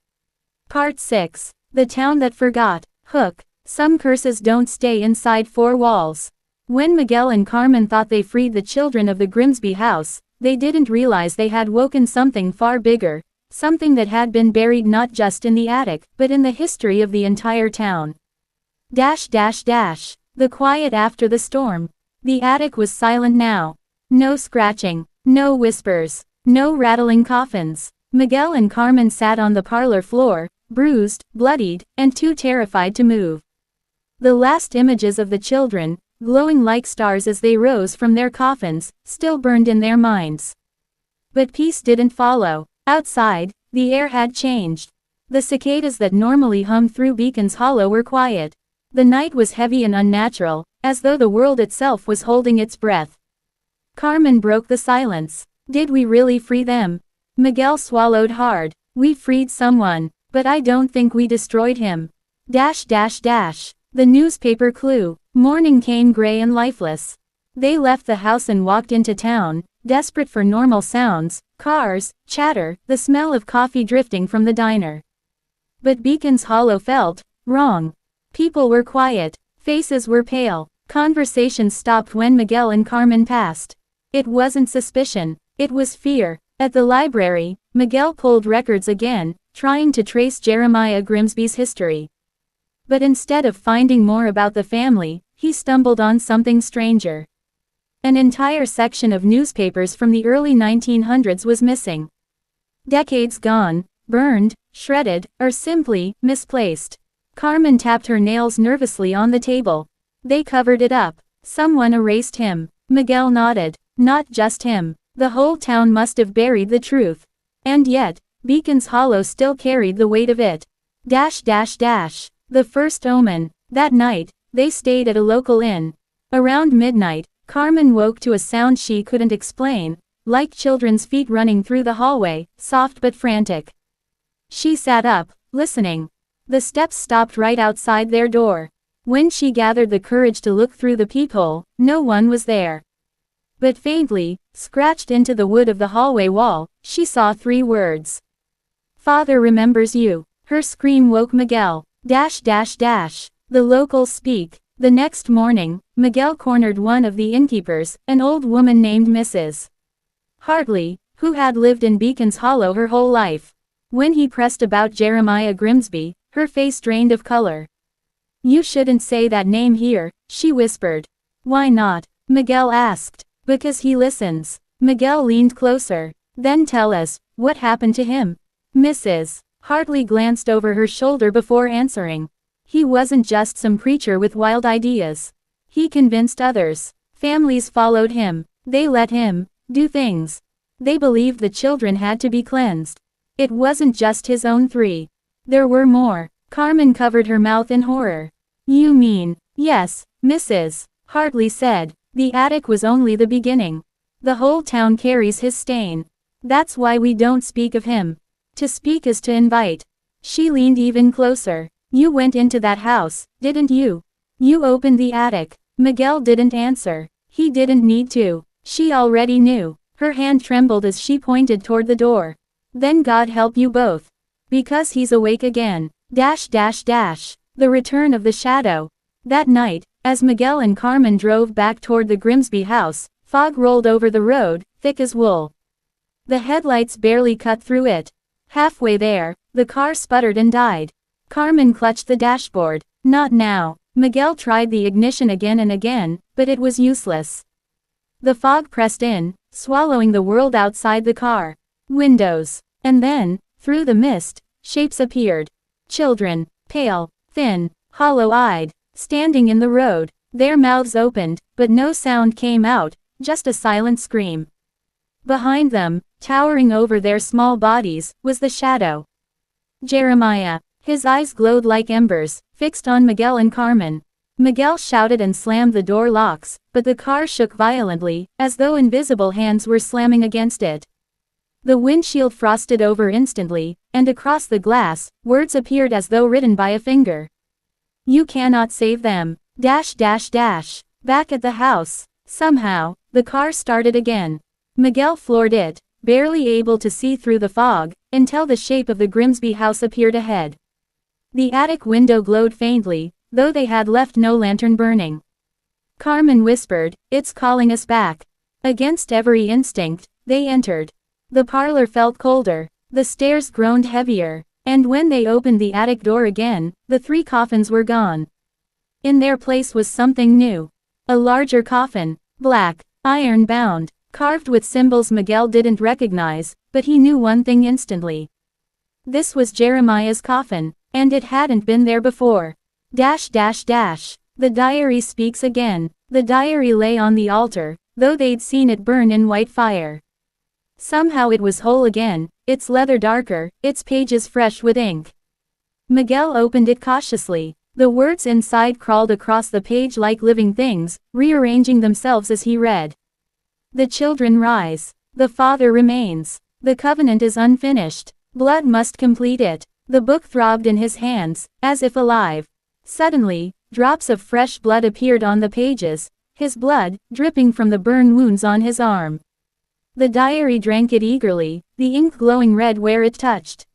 Part 6. The town that forgot. Hook. Some curses don't stay inside 4 walls. When Miguel and Carmen thought they freed the children of the Grimsby house, they didn't realize they had woken something far bigger, something that had been buried not just in the attic, but in the history of the entire town. The quiet after the storm. The attic was silent now. No scratching, no whispers, no rattling coffins. Miguel and Carmen sat on the parlor floor, bruised, bloodied, and too terrified to move. The last images of the children, glowing like stars as they rose from their coffins, still burned in their minds. But peace didn't follow. Outside, the air had changed. The cicadas that normally hum through Beacons Hollow were quiet. The night was heavy and unnatural, as though the world itself was holding its breath. Carmen broke the silence. Did we really free them? Miguel swallowed hard. We freed someone, but I don't think we destroyed him. The newspaper clue. Morning came gray and lifeless. They left the house and walked into town, desperate for normal sounds, cars, chatter, the smell of coffee drifting from the diner. But Beacons Hollow felt wrong. People were quiet, faces were pale, conversations stopped when Miguel and Carmen passed. It wasn't suspicion, it was fear. At the library, Miguel pulled records again, trying to trace Jeremiah Grimsby's history. But instead of finding more about the family, he stumbled on something stranger. An entire section of newspapers from the early 1900s was missing. Decades gone, burned, shredded, or simply misplaced. Carmen tapped her nails nervously on the table. They covered it up. Someone erased him. Miguel nodded. Not just him. The whole town must have buried the truth. And yet, Beacons Hollow still carried the weight of it. The first omen. That night, they stayed at a local inn. Around midnight, Carmen woke to a sound she couldn't explain, like children's feet running through the hallway, soft but frantic. She sat up, listening. The steps stopped right outside their door. When she gathered the courage to look through the peephole, no one was there. But faintly, scratched into the wood of the hallway wall, she saw 3 words. Father remembers you. Her scream woke Miguel. The locals speak. The next morning, Miguel cornered one of the innkeepers, an old woman named Mrs. Hartley, who had lived in Beacon's Hollow her whole life. When he pressed about Jeremiah Grimsby, her face drained of color. "You shouldn't say that name here," she whispered. "Why not?" Miguel asked. "Because he listens." Miguel leaned closer. "Then tell us, what happened to him?" Mrs. Hartley glanced over her shoulder before answering. "He wasn't just some preacher with wild ideas. He convinced others. Families followed him. They let him do things. They believed the children had to be cleansed. It wasn't just his own three. There were more." Carmen covered her mouth in horror. "You mean?" "Yes," Mrs. Hartley said. "The attic was only the beginning. The whole town carries his stain. That's why we don't speak of him. To speak is to invite." She leaned even closer. "You went into that house, didn't you? You opened the attic." Miguel didn't answer. He didn't need to. She already knew. Her hand trembled as she pointed toward the door. "Then God help you both. Because he's awake again. The return of the shadow." That night, as Miguel and Carmen drove back toward the Grimsby house, fog rolled over the road, thick as wool. The headlights barely cut through it. Halfway there, the car sputtered and died. Carmen clutched the dashboard. "Not now." Miguel tried the ignition again and again, but it was useless. The fog pressed in, swallowing the world outside the car. Windows. And then, through the mist, shapes appeared. Children, pale, thin, hollow-eyed, standing in the road. Their mouths opened, but no sound came out, just a silent scream. Behind them, towering over their small bodies, was the shadow. Jeremiah. His eyes glowed like embers, fixed on Miguel and Carmen. Miguel shouted and slammed the door locks, but the car shook violently, as though invisible hands were slamming against it. The windshield frosted over instantly, and across the glass, words appeared as though written by a finger. "You cannot save them. Back at the house." Somehow, the car started again. Miguel floored it, barely able to see through the fog, until the shape of the Grimsby house appeared ahead. The attic window glowed faintly, though they had left no lantern burning. Carmen whispered, "It's calling us back." Against every instinct, they entered. The parlor felt colder. The stairs groaned heavier. And when they opened the attic door again, the 3 coffins were gone. In their place was something new. A larger coffin, black, iron-bound, carved with symbols Miguel didn't recognize, but he knew one thing instantly. This was Jeremiah's coffin, and it hadn't been there before. The diary speaks again. The diary lay on the altar, though they'd seen it burn in white fire. Somehow it was whole again, its leather darker, its pages fresh with ink. Miguel opened it cautiously. The words inside crawled across the page like living things, rearranging themselves as he read. "The children rise. The Father remains. The covenant is unfinished. Blood must complete it." The book throbbed in his hands, as if alive. Suddenly, drops of fresh blood appeared on the pages, his blood, dripping from the burn wounds on his arm. The diary drank it eagerly, the ink glowing red where it touched.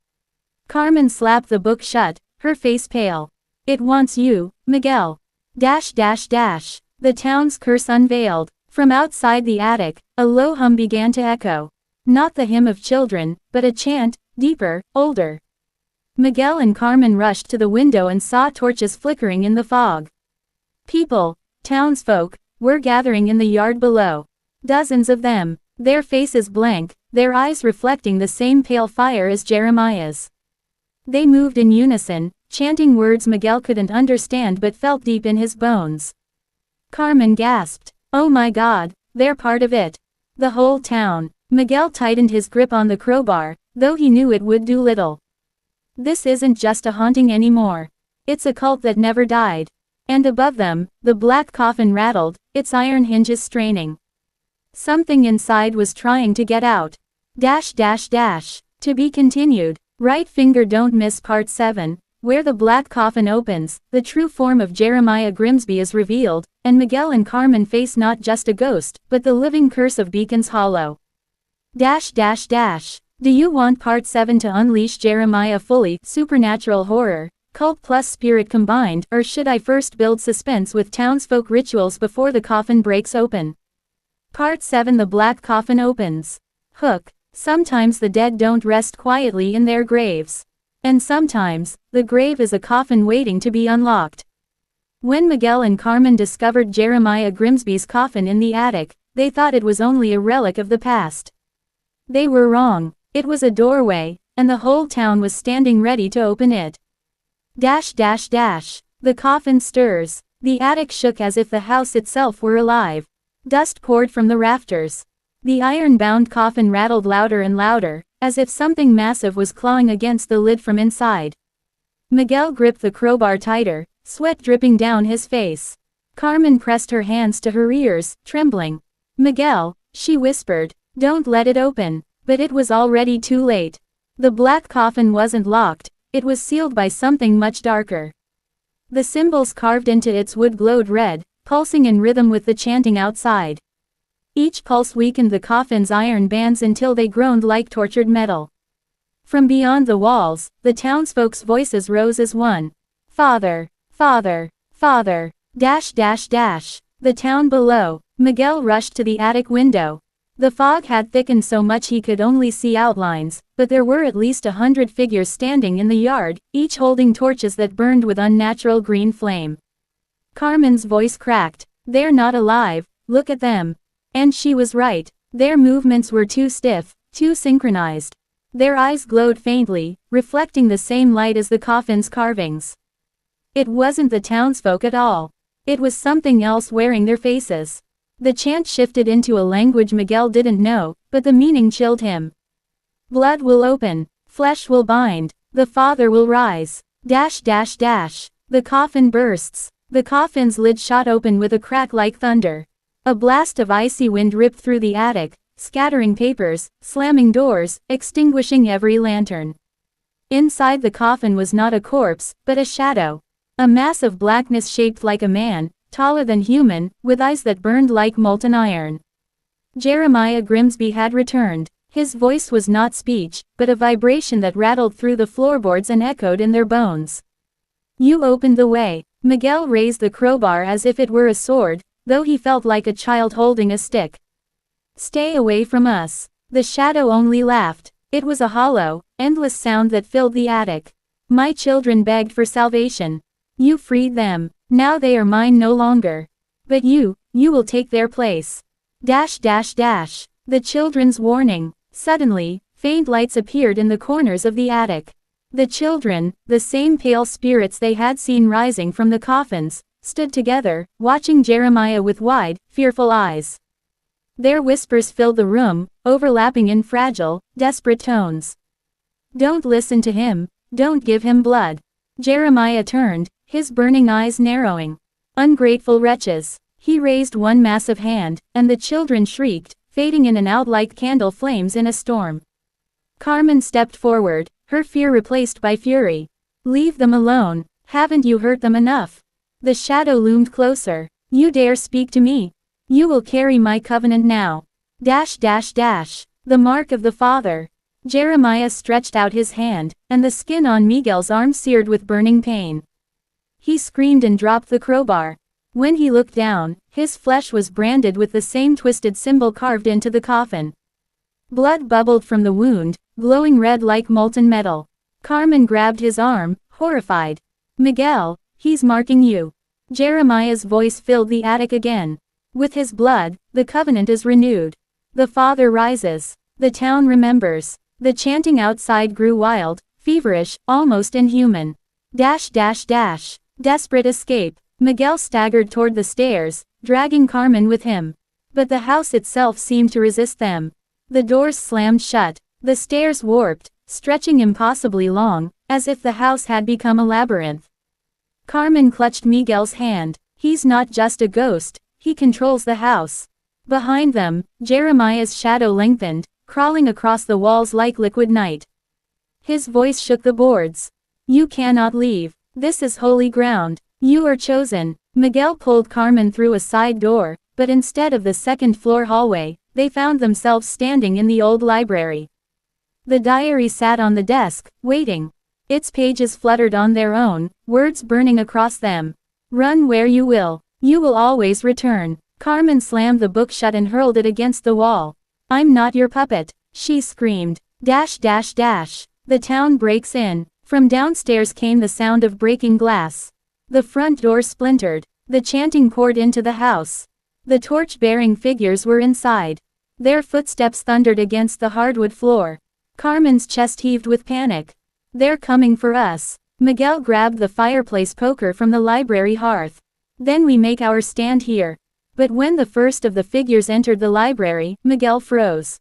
Carmen slapped the book shut, her face pale. "It wants you, Miguel. The town's curse unveiled." From outside the attic, a low hum began to echo. Not the hymn of children, but a chant, deeper, older. Miguel and Carmen rushed to the window and saw torches flickering in the fog. People, townsfolk, were gathering in the yard below. Dozens of them, their faces blank, their eyes reflecting the same pale fire as Jeremiah's. They moved in unison, chanting words Miguel couldn't understand but felt deep in his bones. Carmen gasped, "Oh my God, they're part of it. The whole town." Miguel tightened his grip on the crowbar, though he knew it would do little. This isn't just a haunting anymore. It's a cult that never died. And above them, the black coffin rattled, its iron hinges straining. Something inside was trying to get out. To be continued. Right finger don't miss part 7, where the black coffin opens, the true form of Jeremiah Grimsby is revealed, and Miguel and Carmen face not just a ghost, but the living curse of Beacon's Hollow. Do you want part 7 to unleash Jeremiah fully? Supernatural horror, Cult plus spirit combined, or should I first build suspense with townsfolk rituals before the coffin breaks open? Part 7. The Black Coffin Opens. Hook. Sometimes the dead don't rest quietly in their graves. And sometimes, the grave is a coffin waiting to be unlocked. When Miguel and Carmen discovered Jeremiah Grimsby's coffin in the attic, they thought it was only a relic of the past. They were wrong. It was a doorway, and the whole town was standing ready to open it. The coffin stirs. The attic shook as if the house itself were alive. Dust poured from the rafters. The iron-bound coffin rattled louder and louder, as if something massive was clawing against the lid from inside. Miguel gripped the crowbar tighter, sweat dripping down his face. Carmen pressed her hands to her ears, trembling. "Miguel," she whispered, "don't let it open." But it was already too late. The black coffin wasn't locked, it was sealed by something much darker. The symbols carved into its wood glowed red, pulsing in rhythm with the chanting outside. Each pulse weakened the coffin's iron bands until they groaned like tortured metal. From beyond the walls, the townsfolk's voices rose as one. "Father! Father! Father!" The town below. Miguel rushed to the attic window. The fog had thickened so much he could only see outlines, but there were at least 100 figures standing in the yard, each holding torches that burned with unnatural green flame. Carmen's voice cracked. "They're not alive, look at them." And she was right. Their movements were too stiff, too synchronized. Their eyes glowed faintly, reflecting the same light as the coffin's carvings. It wasn't the townsfolk at all. It was something else wearing their faces. The chant shifted into a language Miguel didn't know, but the meaning chilled him. "Blood will open, flesh will bind, the Father will rise. The coffin bursts. The coffin's lid shot open with a crack like thunder. A blast of icy wind ripped through the attic, scattering papers, slamming doors, extinguishing every lantern. Inside the coffin was not a corpse, but a shadow. A mass of blackness shaped like a man, taller than human, with eyes that burned like molten iron. Jeremiah Grimsby had returned. His voice was not speech, but a vibration that rattled through the floorboards and echoed in their bones. "You opened the way." Miguel raised the crowbar as if it were a sword, though he felt like a child holding a stick. "Stay away from us." The shadow only laughed. It was a hollow, endless sound that filled the attic. "My children begged for salvation. You freed them. Now they are mine no longer. But you will take their place." The children's warning. Suddenly, faint lights appeared in the corners of the attic. The children, the same pale spirits they had seen rising from the coffins, stood together, watching Jeremiah with wide, fearful eyes. Their whispers filled the room, overlapping in fragile, desperate tones. "Don't listen to him. Don't give him blood." Jeremiah turned, his burning eyes narrowing. "Ungrateful wretches." He raised one massive hand, and the children shrieked, fading in and out like candle flames in a storm. Carmen stepped forward, her fear replaced by fury. "Leave them alone. Haven't you hurt them enough?" The shadow loomed closer. "You dare speak to me? You will carry my covenant now. The mark of the Father." Jeremiah stretched out his hand, and the skin on Miguel's arm seared with burning pain. He screamed and dropped the crowbar. When he looked down, his flesh was branded with the same twisted symbol carved into the coffin. Blood bubbled from the wound, glowing red like molten metal. Carmen grabbed his arm, horrified. "Miguel, he's marking you." Jeremiah's voice filled the attic again. "With his blood, the covenant is renewed. The Father rises. The town remembers." The chanting outside grew wild, feverish, almost inhuman. Desperate escape. Miguel staggered toward the stairs, dragging Carmen with him. But the house itself seemed to resist them. The doors slammed shut. The stairs warped, stretching impossibly long, as if the house had become a labyrinth. Carmen clutched Miguel's hand. "He's not just a ghost, he controls the house." Behind them, Jeremiah's shadow lengthened, crawling across the walls like liquid night. His voice shook the boards. "You cannot leave. This is holy ground. You are chosen." Miguel pulled Carmen through a side door, but instead of the second-floor hallway, they found themselves standing in the old library. The diary sat on the desk, waiting. Its pages fluttered on their own, words burning across them. Run where you will always return. Carmen slammed the book shut and hurled it against the wall. I'm not your puppet, she screamed. Dash dash dash. The town breaks in. From downstairs came the sound of breaking glass. The front door splintered. The chanting poured into the house. The torch-bearing figures were inside. Their footsteps thundered against the hardwood floor. Carmen's chest heaved with panic. They're coming for us. Miguel grabbed the fireplace poker from the library hearth. Then we make our stand here. But when the first of the figures entered the library, Miguel froze.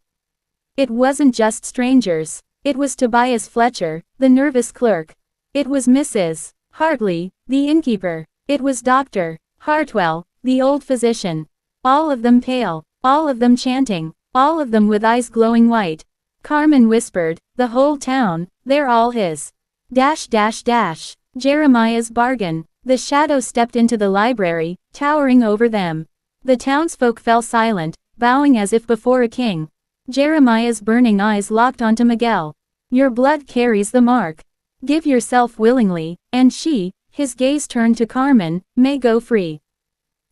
It wasn't just strangers. It was Tobias Fletcher, the nervous clerk. It was Mrs. Hartley, the innkeeper. It was Dr. Hartwell, the old physician. All of them pale, all of them chanting, all of them with eyes glowing white. Carmen whispered, the whole town, they're all his. Dash dash dash. Jeremiah's bargain. The shadow stepped into the library, towering over them. The townsfolk fell silent, bowing as if before a king. Jeremiah's burning eyes locked onto Miguel. Your blood carries the mark. Give yourself willingly, and she, his gaze turned to Carmen, may go free.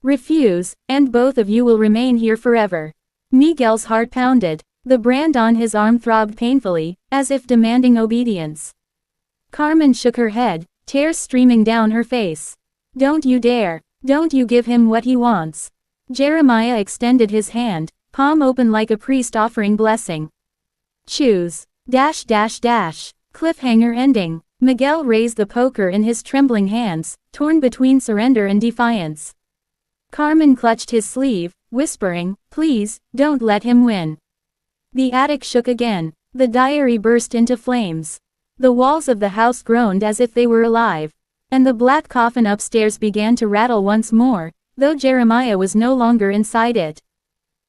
Refuse, and both of you will remain here forever. Miguel's heart pounded. The brand on his arm throbbed painfully, as if demanding obedience. Carmen shook her head, tears streaming down her face. Don't you dare. Don't you give him what he wants. Jeremiah extended his hand, palm open like a priest offering blessing. Choose. Dash dash dash. Cliffhanger ending. Miguel raised the poker in his trembling hands, torn between surrender and defiance. Carmen clutched his sleeve, whispering, please, don't let him win. The attic shook again. The diary burst into flames. The walls of the house groaned as if they were alive. And the black coffin upstairs began to rattle once more, though Jeremiah was no longer inside it.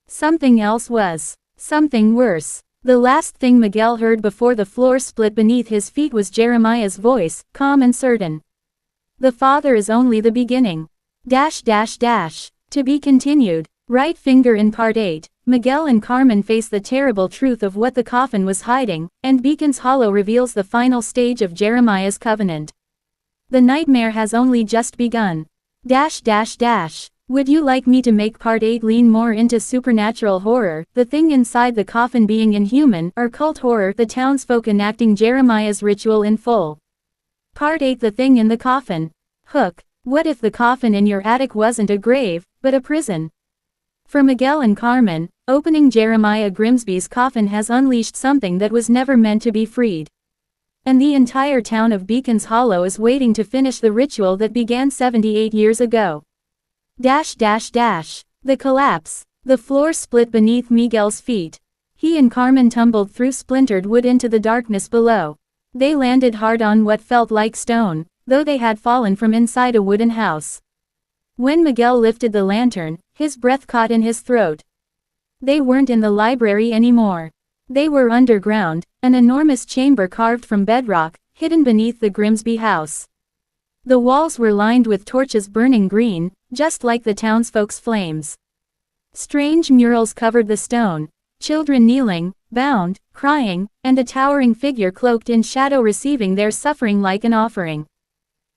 Something else was. Something worse. The last thing Miguel heard before the floor split beneath his feet was Jeremiah's voice, calm and certain. The Father is only the beginning. Dash dash dash. To be continued. Right finger in part 8. Miguel and Carmen face the terrible truth of what the coffin was hiding, and Beacon's Hollow reveals the final stage of Jeremiah's covenant. The nightmare has only just begun. Dash dash dash. Would you like me to make part 8 lean more into supernatural horror, the thing inside the coffin being inhuman, or cult horror, the townsfolk enacting Jeremiah's ritual in full? Part 8, the thing in the coffin. Hook. What if the coffin in your attic wasn't a grave, but a prison? For Miguel and Carmen, opening Jeremiah Grimsby's coffin has unleashed something that was never meant to be freed. And the entire town of Beacon's Hollow is waiting to finish the ritual that began 78 years ago. Dash dash dash. The collapse. The floor split beneath Miguel's feet. He and Carmen tumbled through splintered wood into the darkness below. They landed hard on what felt like stone, though they had fallen from inside a wooden house. When Miguel lifted the lantern, his breath caught in his throat. They weren't in the library anymore. They were underground, an enormous chamber carved from bedrock, hidden beneath the Grimsby house. The walls were lined with torches burning green, just like the townsfolk's flames. Strange murals covered the stone, children kneeling, bound, crying, and a towering figure cloaked in shadow receiving their suffering like an offering.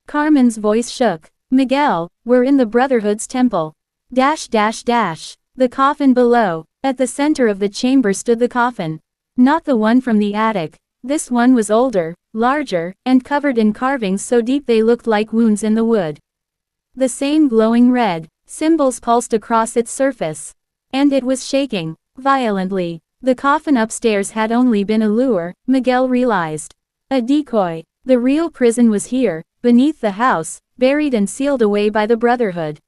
Carmen's voice shook. Miguel, we're in the Brotherhood's temple. Dash dash dash. The coffin below. At the center of the chamber stood the coffin. Not the one from the attic. This one was older, larger, and covered in carvings so deep they looked like wounds in the wood. The same glowing red symbols pulsed across its surface. And it was shaking, violently. The coffin upstairs had only been a lure, Miguel realized. A decoy. The real prison was here, beneath the house, buried and sealed away by the Brotherhood.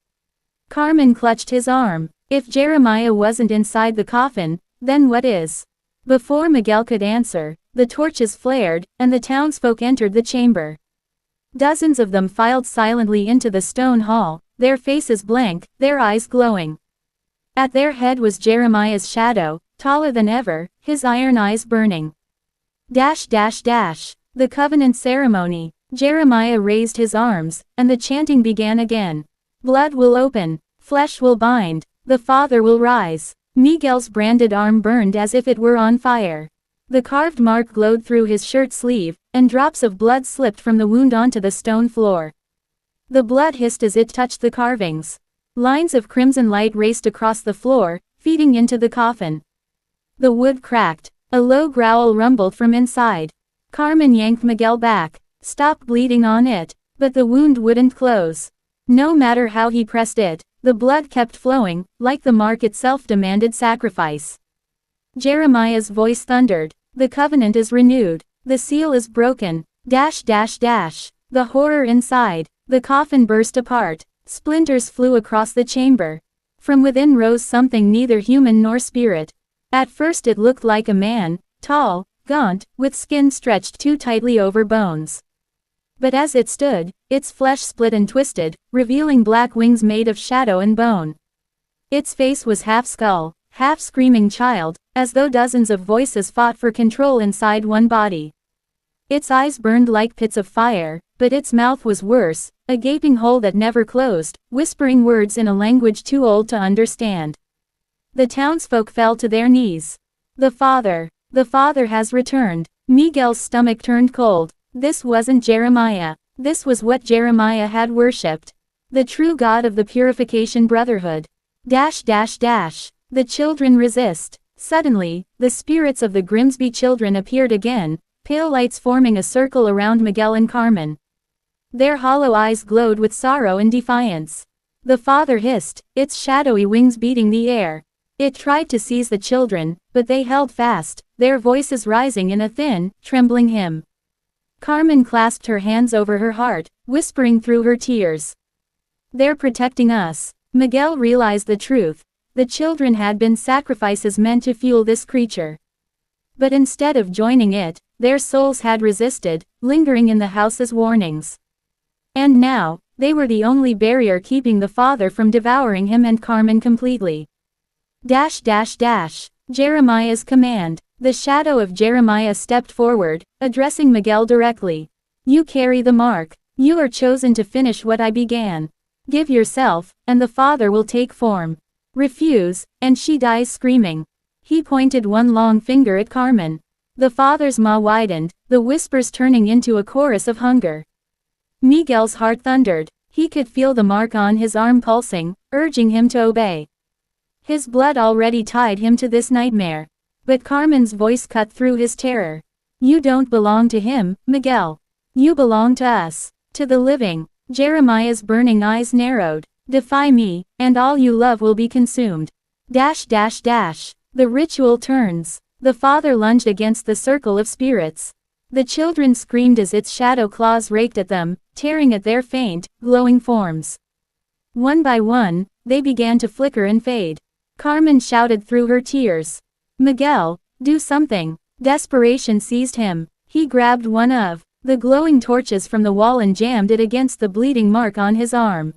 Carmen clutched his arm. If Jeremiah wasn't inside the coffin, then what is? Before Miguel could answer, the torches flared, and the townsfolk entered the chamber. Dozens of them filed silently into the stone hall, their faces blank, their eyes glowing. At their head was Jeremiah's shadow, taller than ever, his iron eyes burning. Dash dash dash. The covenant ceremony. Jeremiah raised his arms, and the chanting began again. Blood will open, flesh will bind, the Father will rise. Miguel's branded arm burned as if it were on fire. The carved mark glowed through his shirt sleeve, and drops of blood slipped from the wound onto the stone floor. The blood hissed as it touched the carvings. Lines of crimson light raced across the floor, feeding into the coffin. The wood cracked. A low growl rumbled from inside. Carmen yanked Miguel back. "Stop bleeding on it." But the wound wouldn't close. No matter how he pressed it, the blood kept flowing, like the mark itself demanded sacrifice. Jeremiah's voice thundered. "The covenant is renewed. The seal is broken. The horror inside. The coffin burst apart. Splinters flew across the chamber. From within rose something neither human nor spirit. At first it looked like a man, tall, gaunt, with skin stretched too tightly over bones. But as it stood, its flesh split and twisted, revealing black wings made of shadow and bone. Its face was half skull, half screaming child, as though dozens of voices fought for control inside one body. Its eyes burned like pits of fire, but its mouth was worse, a gaping hole that never closed, whispering words in a language too old to understand. The townsfolk fell to their knees. The father has returned." Miguel's stomach turned cold. This wasn't Jeremiah. This was what Jeremiah had worshipped. The true God of the Purification Brotherhood. The children resist. Suddenly, the spirits of the Grimsby children appeared again, pale lights forming a circle around Miguel and Carmen. Their hollow eyes glowed with sorrow and defiance. The father hissed, its shadowy wings beating the air. It tried to seize the children, but they held fast, their voices rising in a thin, trembling hymn. Carmen clasped her hands over her heart, whispering through her tears. "They're protecting us." Miguel realized the truth. The children had been sacrifices meant to fuel this creature. But instead of joining it, their souls had resisted, lingering in the house as warnings. And now, they were the only barrier keeping the father from devouring him and Carmen completely. Jeremiah's command. The shadow of Jeremiah stepped forward, addressing Miguel directly. "You carry the mark. You are chosen to finish what I began. Give yourself, and the father will take form. Refuse, and she dies screaming." He pointed one long finger at Carmen. The father's maw widened, the whispers turning into a chorus of hunger. Miguel's heart thundered. He could feel the mark on his arm pulsing, urging him to obey. His blood already tied him to this nightmare. But Carmen's voice cut through his terror. "You don't belong to him, Miguel. You belong to us. To the living." Jeremiah's burning eyes narrowed. "Defy me, and all you love will be consumed." The ritual turns. The father lunged against the circle of spirits. The children screamed as its shadow claws raked at them, tearing at their faint, glowing forms. One by one, they began to flicker and fade. Carmen shouted through her tears. "Miguel, do something." Desperation seized him. He grabbed one of the glowing torches from the wall and jammed it against the bleeding mark on his arm.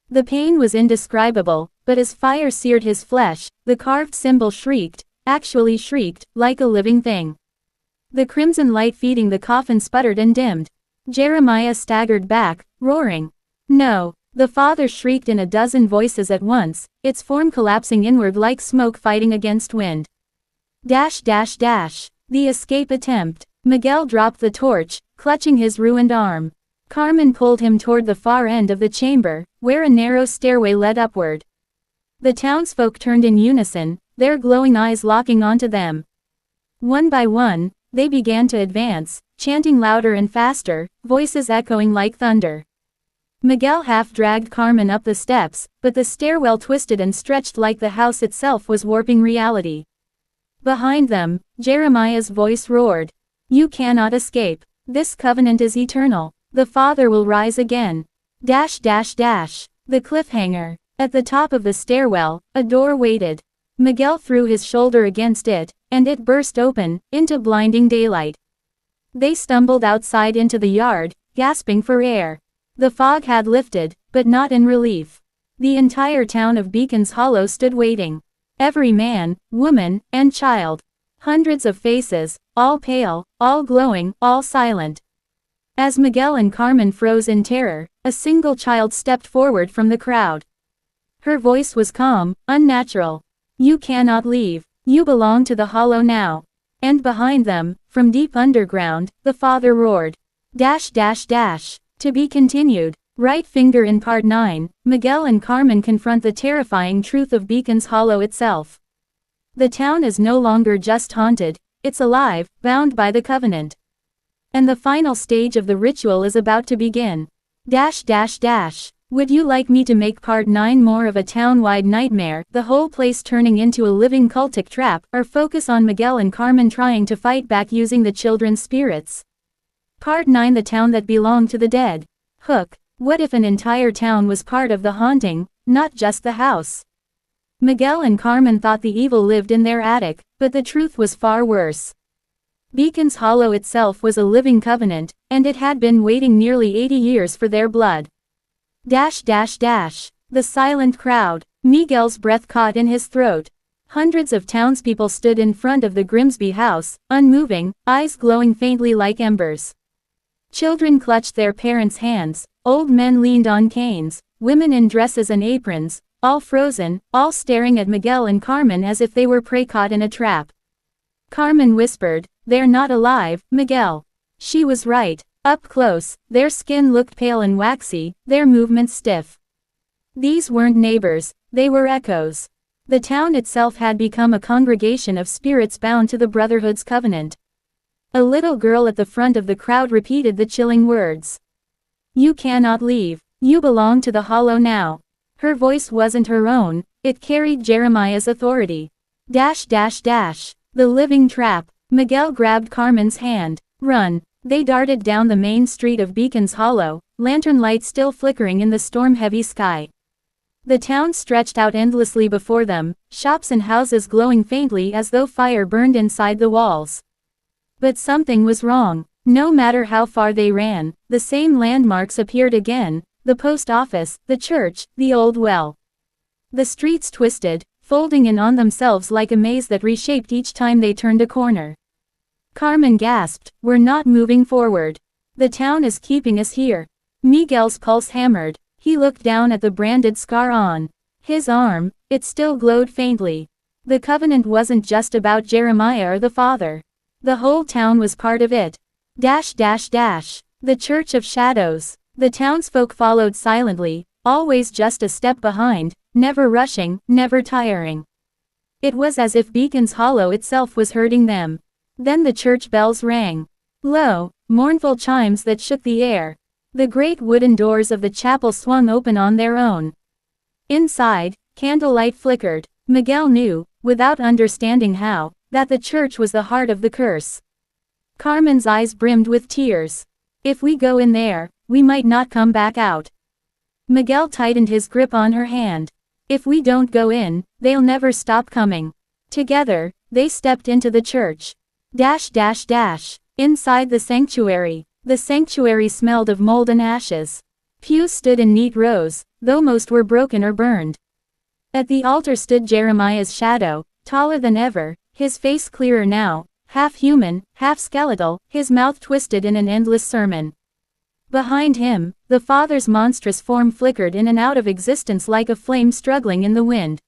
The pain was indescribable, but as fire seared his flesh, the carved symbol shrieked, actually shrieked, like a living thing. The crimson light feeding the coffin sputtered and dimmed. Jeremiah staggered back, roaring. "No!" The father shrieked in a dozen voices at once, its form collapsing inward like smoke fighting against wind. The escape attempt. Miguel dropped the torch, clutching his ruined arm. Carmen pulled him toward the far end of the chamber, where a narrow stairway led upward. The townsfolk turned in unison, their glowing eyes locking onto them. One by one, they began to advance, chanting louder and faster, voices echoing like thunder. Miguel half-dragged Carmen up the steps, but the stairwell twisted and stretched like the house itself was warping reality. Behind them, Jeremiah's voice roared. "You cannot escape. This covenant is eternal. The Father will rise again." The cliffhanger. At the top of the stairwell, a door waited. Miguel threw his shoulder against it, and it burst open, into blinding daylight. They stumbled outside into the yard, gasping for air. The fog had lifted, but not in relief. The entire town of Beacon's Hollow stood waiting. Every man, woman, and child. Hundreds of faces, all pale, all glowing, all silent. As Miguel and Carmen froze in terror, a single child stepped forward from the crowd. Her voice was calm, unnatural. "You cannot leave. You belong to the Hollow now." And behind them, From deep underground, the father roared. To be continued. Right finger in Part 9, Miguel and Carmen confront the terrifying truth of Beacon's Hollow itself. The town is no longer just haunted, it's alive, bound by the covenant. And the final stage of the ritual is about to begin. Would you like me to make Part 9 more of a town-wide nightmare, the whole place turning into a living cultic trap, or focus on Miguel and Carmen trying to fight back using the children's spirits? Part 9, the town that belonged to the dead. Hook. What if an entire town was part of the haunting, not just the house? Miguel and Carmen thought the evil lived in their attic, but the truth was far worse. Beacon's Hollow itself was a living covenant, and it had been waiting nearly 80 years for their blood. The silent crowd. Miguel's breath caught in his throat. Hundreds of townspeople stood in front of the Grimsby house, unmoving, eyes glowing faintly like embers. Children clutched their parents' hands, old men leaned on canes, women in dresses and aprons, all frozen, all staring at Miguel and Carmen as if they were prey caught in a trap. Carmen whispered, "They're not alive, Miguel." She was right. Up close, their skin looked pale and waxy, their movements stiff. These weren't neighbors, they were echoes. The town itself had become a congregation of spirits bound to the Brotherhood's covenant. A little girl at the front of the crowd repeated the chilling words. "You cannot leave. You belong to the Hollow now." Her voice wasn't her own, it carried Jeremiah's authority. The living trap. Miguel grabbed Carmen's hand. "Run." They darted down the main street of Beacon's Hollow, lantern light still flickering in the storm-heavy sky. The town stretched out endlessly before them, shops and houses glowing faintly as though fire burned inside the walls. But something was wrong. No matter how far they ran, the same landmarks appeared again: the post office, the church, the old well. The streets twisted, folding in on themselves like a maze that reshaped each time they turned a corner. Carmen gasped, "We're not moving forward. The town is keeping us here." Miguel's pulse hammered. He looked down at the branded scar on his arm. It still glowed faintly. The covenant wasn't just about Jeremiah or the father. The whole town was part of it. The Church of Shadows. The townsfolk followed silently, always just a step behind, never rushing, never tiring. It was as if Beacon's Hollow itself was hurting them. Then the church bells rang. Low, mournful chimes that shook the air. The great wooden doors of the chapel swung open on their own. Inside, candlelight flickered. Miguel knew, without understanding how, that the church was the heart of the curse. Carmen's eyes brimmed with tears. "If we go in there, we might not come back out." Miguel tightened his grip on her hand. "If we don't go in, they'll never stop coming." Together, they stepped into the church. Inside the sanctuary. The sanctuary smelled of mold and ashes. Pews stood in neat rows, though most were broken or burned. At the altar stood Jeremiah's shadow, taller than ever, his face clearer now, half human, half skeletal, his mouth twisted in an endless sermon. Behind him, the father's monstrous form flickered in and out of existence like a flame struggling in the wind.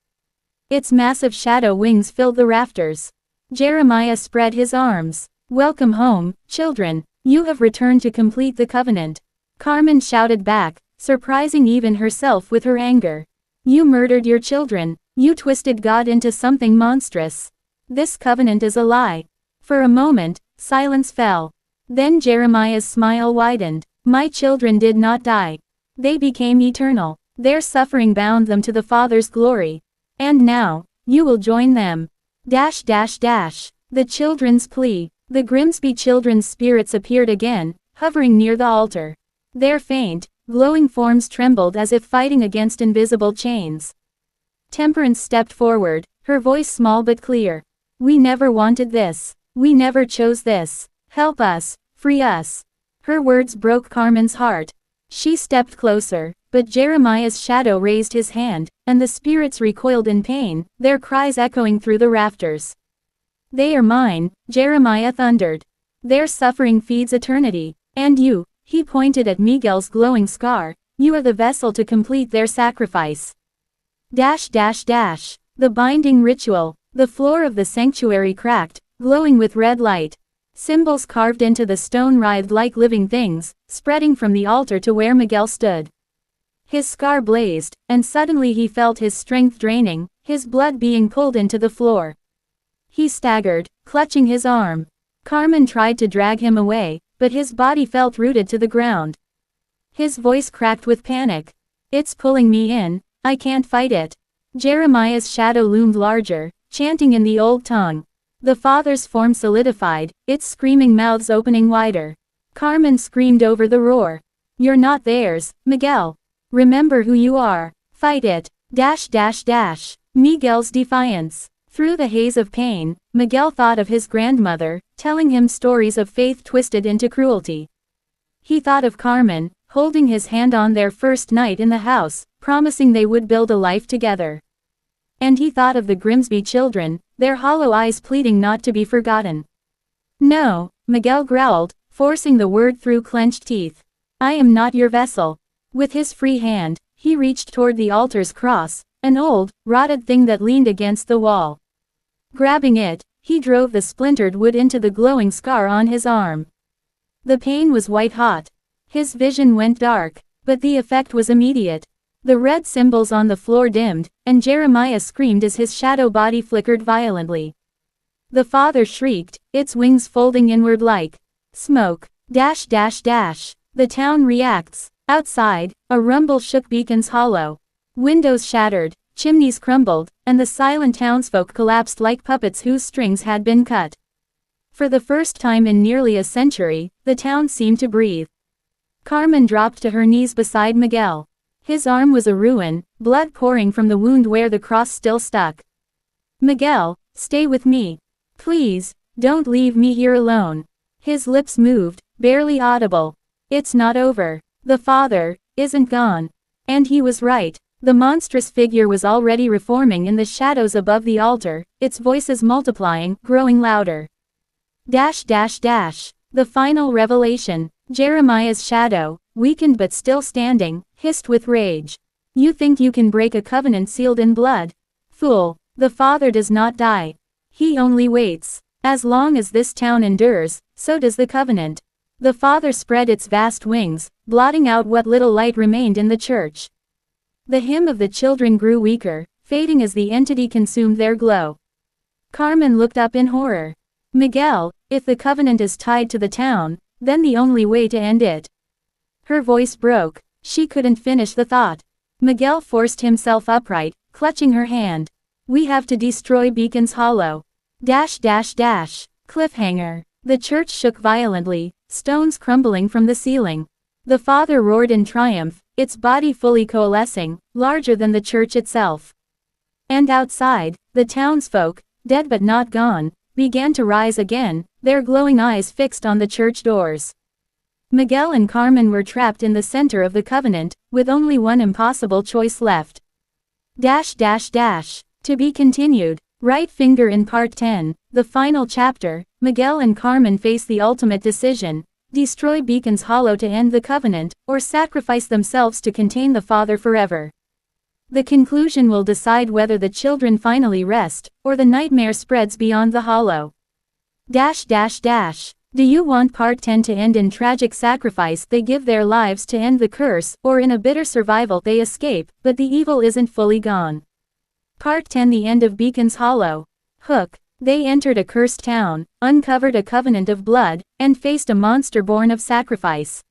Its massive shadow wings filled the rafters. Jeremiah spread his arms. "Welcome home, children. You have returned to complete the covenant." Carmen shouted back, surprising even herself with her anger. "You murdered your children. You twisted God into something monstrous. This covenant is a lie." For a moment, silence fell. Then Jeremiah's smile widened. "My children did not die. They became eternal. Their suffering bound them to the Father's glory. And now, you will join them." The children's plea. The Grimsby children's spirits appeared again, hovering near the altar. Their faint, glowing forms trembled as if fighting against invisible chains. Temperance stepped forward, her voice small but clear. "We never wanted this. We never chose this. Help us, free us." Her words broke Carmen's heart. She stepped closer, but Jeremiah's shadow raised his hand, and the spirits recoiled in pain, their cries echoing through the rafters. "They are mine," Jeremiah thundered. "Their suffering feeds eternity. And you," he pointed at Miguel's glowing scar, "you are the vessel to complete their sacrifice." The binding ritual. The floor of the sanctuary cracked, glowing with red light. Symbols carved into the stone writhed like living things, spreading from the altar to where Miguel stood. His scar blazed, and suddenly he felt his strength draining, his blood being pulled into the floor. He staggered, clutching his arm. Carmen tried to drag him away, but his body felt rooted to the ground. His voice cracked with panic. "It's pulling me in, I can't fight it." Jeremiah's shadow loomed larger, chanting in the old tongue. The father's form solidified, its screaming mouths opening wider. Carmen screamed over the roar. "You're not theirs, Miguel. Remember who you are. Fight it. Miguel's defiance. Through the haze of pain, Miguel thought of his grandmother, telling him stories of faith twisted into cruelty. He thought of Carmen, holding his hand on their first night in the house, promising they would build a life together. And he thought of the Grimsby children, their hollow eyes pleading not to be forgotten. "No," Miguel growled, forcing the word through clenched teeth. "I am not your vessel." With his free hand, he reached toward the altar's cross, an old, rotted thing that leaned against the wall. Grabbing it, he drove the splintered wood into the glowing scar on his arm. The pain was white-hot. His vision went dark, but the effect was immediate. The red symbols on the floor dimmed, and Jeremiah screamed as his shadow body flickered violently. The father shrieked, its wings folding inward like smoke. The town reacts. Outside, a rumble shook Beacon's Hollow. Windows shattered, chimneys crumbled, and the silent townsfolk collapsed like puppets whose strings had been cut. For the first time in nearly a century, the town seemed to breathe. Carmen dropped to her knees beside Miguel. His arm was a ruin, blood pouring from the wound where the cross still stuck. "Miguel, stay with me. Please, don't leave me here alone." His lips moved, barely audible. "It's not over. The father isn't gone." And he was right. The monstrous figure was already reforming in the shadows above the altar, its voices multiplying, growing louder. The final revelation. Jeremiah's shadow, weakened but still standing, hissed with rage. "You think you can break a covenant sealed in blood? Fool, the father does not die. He only waits. As long as this town endures, so does the covenant." The father spread its vast wings, blotting out what little light remained in the church. The hymn of the children grew weaker, fading as the entity consumed their glow. Carmen looked up in horror. "Miguel, if the covenant is tied to the town, then the only way to end it." Her voice broke. She couldn't finish the thought. Miguel forced himself upright, clutching her hand. "We have to destroy Beacon's Hollow. Cliffhanger. The church shook violently, stones crumbling from the ceiling. The father roared in triumph, its body fully coalescing, larger than the church itself. And outside, the townsfolk, dead but not gone, began to rise again, their glowing eyes fixed on the church doors. Miguel and Carmen were trapped in the center of the covenant, with only one impossible choice left. To be continued. Right finger in Part 10, the final chapter. Miguel and Carmen face the ultimate decision: destroy Beacon's Hollow to end the covenant, or sacrifice themselves to contain the father forever. The conclusion will decide whether the children finally rest, or the nightmare spreads beyond the hollow. Do you want Part 10 to end in tragic sacrifice? They give their lives to end the curse, or in a bitter survival they escape, but the evil isn't fully gone. Part 10, the end of Beacon's Hollow. Hook. They entered a cursed town, uncovered a covenant of blood, and faced a monster born of sacrifice.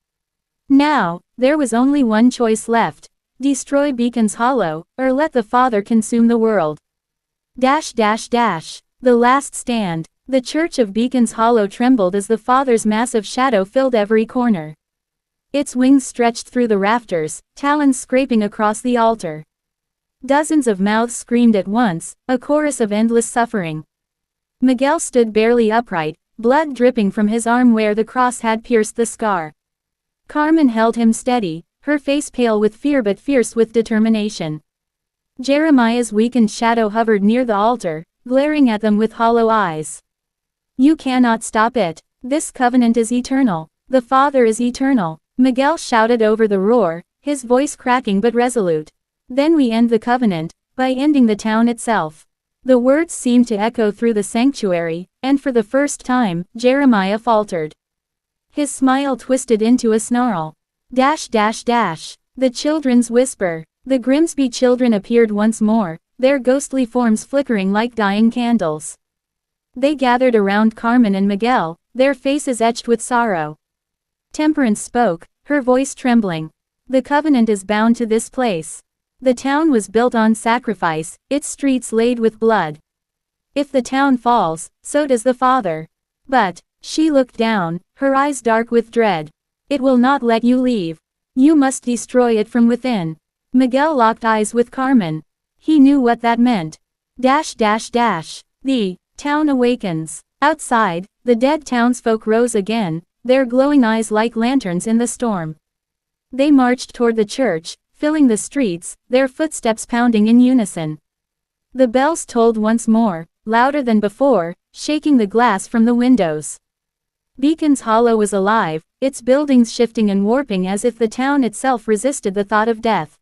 Now, there was only one choice left: destroy Beacon's Hollow, or let the father consume the world. The last stand. The church of Beacon's Hollow trembled as the father's massive shadow filled every corner. Its wings stretched through the rafters, talons scraping across the altar. Dozens of mouths screamed at once, a chorus of endless suffering. Miguel stood barely upright, blood dripping from his arm where the cross had pierced the scar. Carmen held him steady, her face pale with fear but fierce with determination. Jeremiah's weakened shadow hovered near the altar, glaring at them with hollow eyes. "You cannot stop it. This covenant is eternal. The Father is eternal," Miguel shouted over the roar, his voice cracking but resolute. "Then we end the covenant, by ending the town itself. The words seemed to echo through the sanctuary, and for the first time, Jeremiah faltered. His smile twisted into a snarl. Dash dash dash. The children's whisper. The Grimsby children appeared once more, their ghostly forms flickering like dying candles. They gathered around Carmen and Miguel, their faces etched with sorrow. Temperance spoke, her voice trembling. The covenant is bound to this place. The town was built on sacrifice, its streets laid with blood. If the town falls, so does the Father. But, she looked down, her eyes dark with dread. It will not let you leave. You must destroy it from within. Miguel locked eyes with Carmen. He knew what that meant. Dash dash dash. The town awakens. Outside, the dead townsfolk rose again, their glowing eyes like lanterns in the storm. They marched toward the church, filling the streets, their footsteps pounding in unison. The bells tolled once more, louder than before, shaking the glass from the windows. Beacons Hollow was alive, its buildings shifting and warping as if the town itself resisted the thought of death.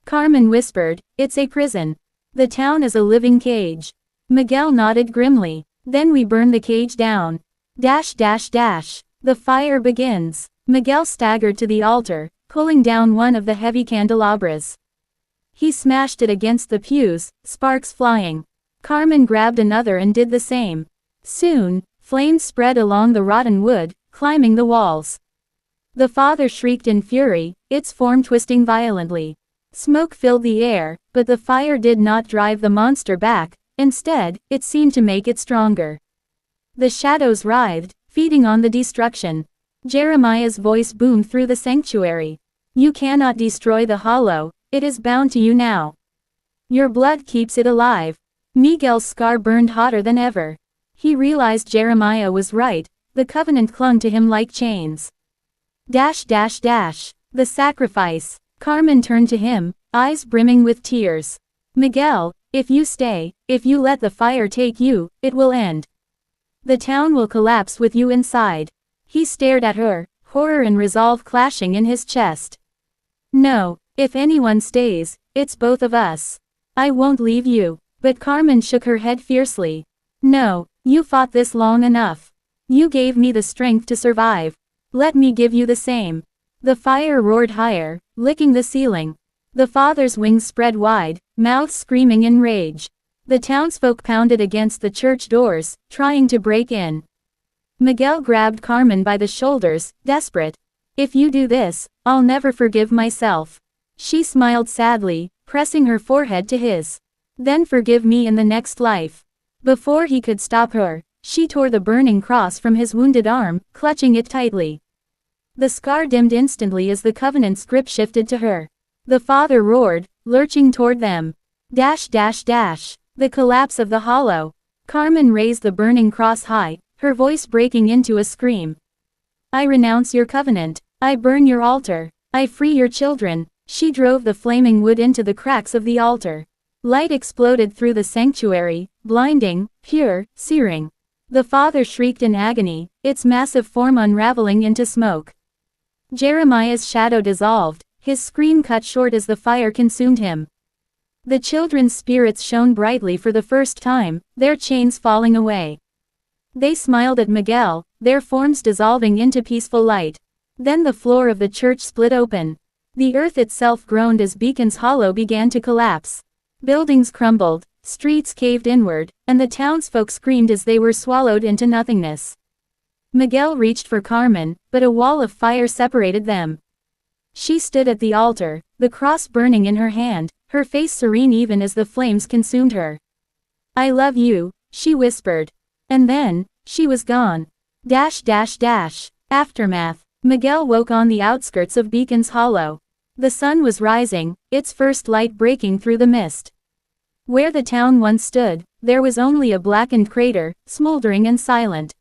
Carmen whispered, "It's a prison. The town is a living cage." Miguel nodded grimly. "Then we burn the cage down. Dash dash dash. The fire begins." Miguel staggered to the altar, pulling down one of the heavy candelabras. He smashed it against the pews, sparks flying. Carmen grabbed another and did the same. Soon, flames spread along the rotten wood, climbing the walls. The father shrieked in fury, its form twisting violently. Smoke filled the air, but the fire did not drive the monster back, instead, it seemed to make it stronger. The shadows writhed, feeding on the destruction. Jeremiah's voice boomed through the sanctuary. "You cannot destroy the hollow, it is bound to you now. Your blood keeps it alive." Miguel's scar burned hotter than ever. He realized Jeremiah was right, the covenant clung to him like chains. Dash dash dash. The sacrifice. Carmen turned to him, eyes brimming with tears. "Miguel, if you stay, if you let the fire take you, it will end. The town will collapse with you inside." He stared at her, horror and resolve clashing in his chest. "No, if anyone stays, it's both of us. I won't leave you." But Carmen shook her head fiercely. "No, you fought this long enough. You gave me the strength to survive. Let me give you the same." The fire roared higher, licking the ceiling. The father's wings spread wide, mouths screaming in rage. The townsfolk pounded against the church doors, trying to break in. Miguel grabbed Carmen by the shoulders, desperate. "If you do this, I'll never forgive myself." She smiled sadly, pressing her forehead to his. "Then forgive me in the next life." Before he could stop her, she tore the burning cross from his wounded arm, clutching it tightly. The scar dimmed instantly as the covenant's grip shifted to her. The father roared, lurching toward them. Dash dash dash. The collapse of the hollow. Carmen raised the burning cross high, her voice breaking into a scream. "I renounce your covenant. I burn your altar. I free your children." She drove the flaming wood into the cracks of the altar. Light exploded through the sanctuary, blinding, pure, searing. The father shrieked in agony, its massive form unraveling into smoke. Jeremiah's shadow dissolved, his scream cut short as the fire consumed him. The children's spirits shone brightly for the first time, their chains falling away. They smiled at Miguel, their forms dissolving into peaceful light. Then the floor of the church split open. The earth itself groaned as Beacon's Hollow began to collapse. Buildings crumbled, streets caved inward, and the townsfolk screamed as they were swallowed into nothingness. Miguel reached for Carmen, but a wall of fire separated them. She stood at the altar, the cross burning in her hand, her face serene even as the flames consumed her. "I love you," she whispered. And then, she was gone. Dash dash dash. Aftermath. Miguel woke on the outskirts of Beacon's Hollow. The sun was rising, its first light breaking through the mist. Where the town once stood, there was only a blackened crater, smoldering and silent.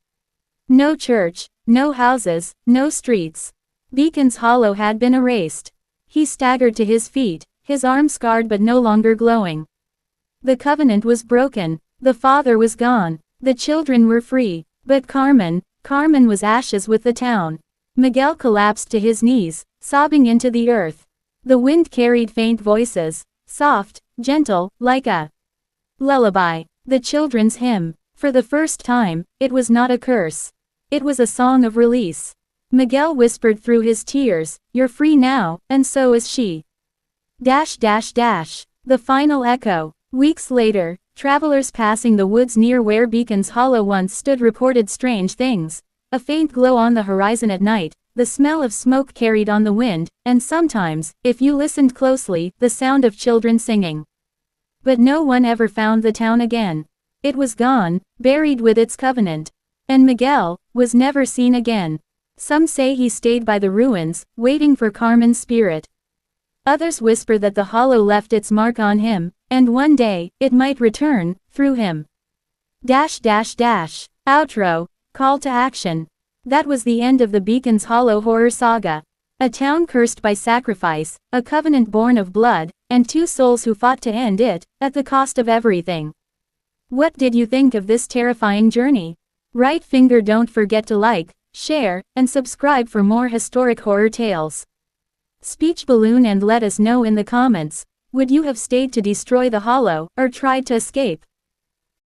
No church, no houses, no streets. Beacon's Hollow had been erased. He staggered to his feet, his arm scarred but no longer glowing. The covenant was broken, the father was gone, the children were free, but Carmen was ashes with the town. Miguel collapsed to his knees, sobbing into the earth. The wind carried faint voices, soft, gentle, like a Lullaby. The children's hymn. For the first time, it was not a curse. It was a song of release. Miguel whispered through his tears, "You're free now, and so is she." The final echo. Weeks later, travelers passing the woods near where Beacon's Hollow once stood reported strange things. A faint glow on the horizon at night, the smell of smoke carried on the wind, and sometimes, if you listened closely, the sound of children singing. But no one ever found the town again. It was gone, buried with its covenant. And Miguel was never seen again. Some say he stayed by the ruins, waiting for Carmen's spirit. Others whisper that the hollow left its mark on him, and one day, it might return, through him. Outro. Call to action. That was the end of the Beacon's Hollow horror saga. A town cursed by sacrifice, a covenant born of blood, and two souls who fought to end it, at the cost of everything. What did you think of this terrifying journey? Right finger, don't forget to like, share, and subscribe for more historic horror tales. Speech balloon and let us know in the comments, would you have stayed to destroy the hollow, or tried to escape?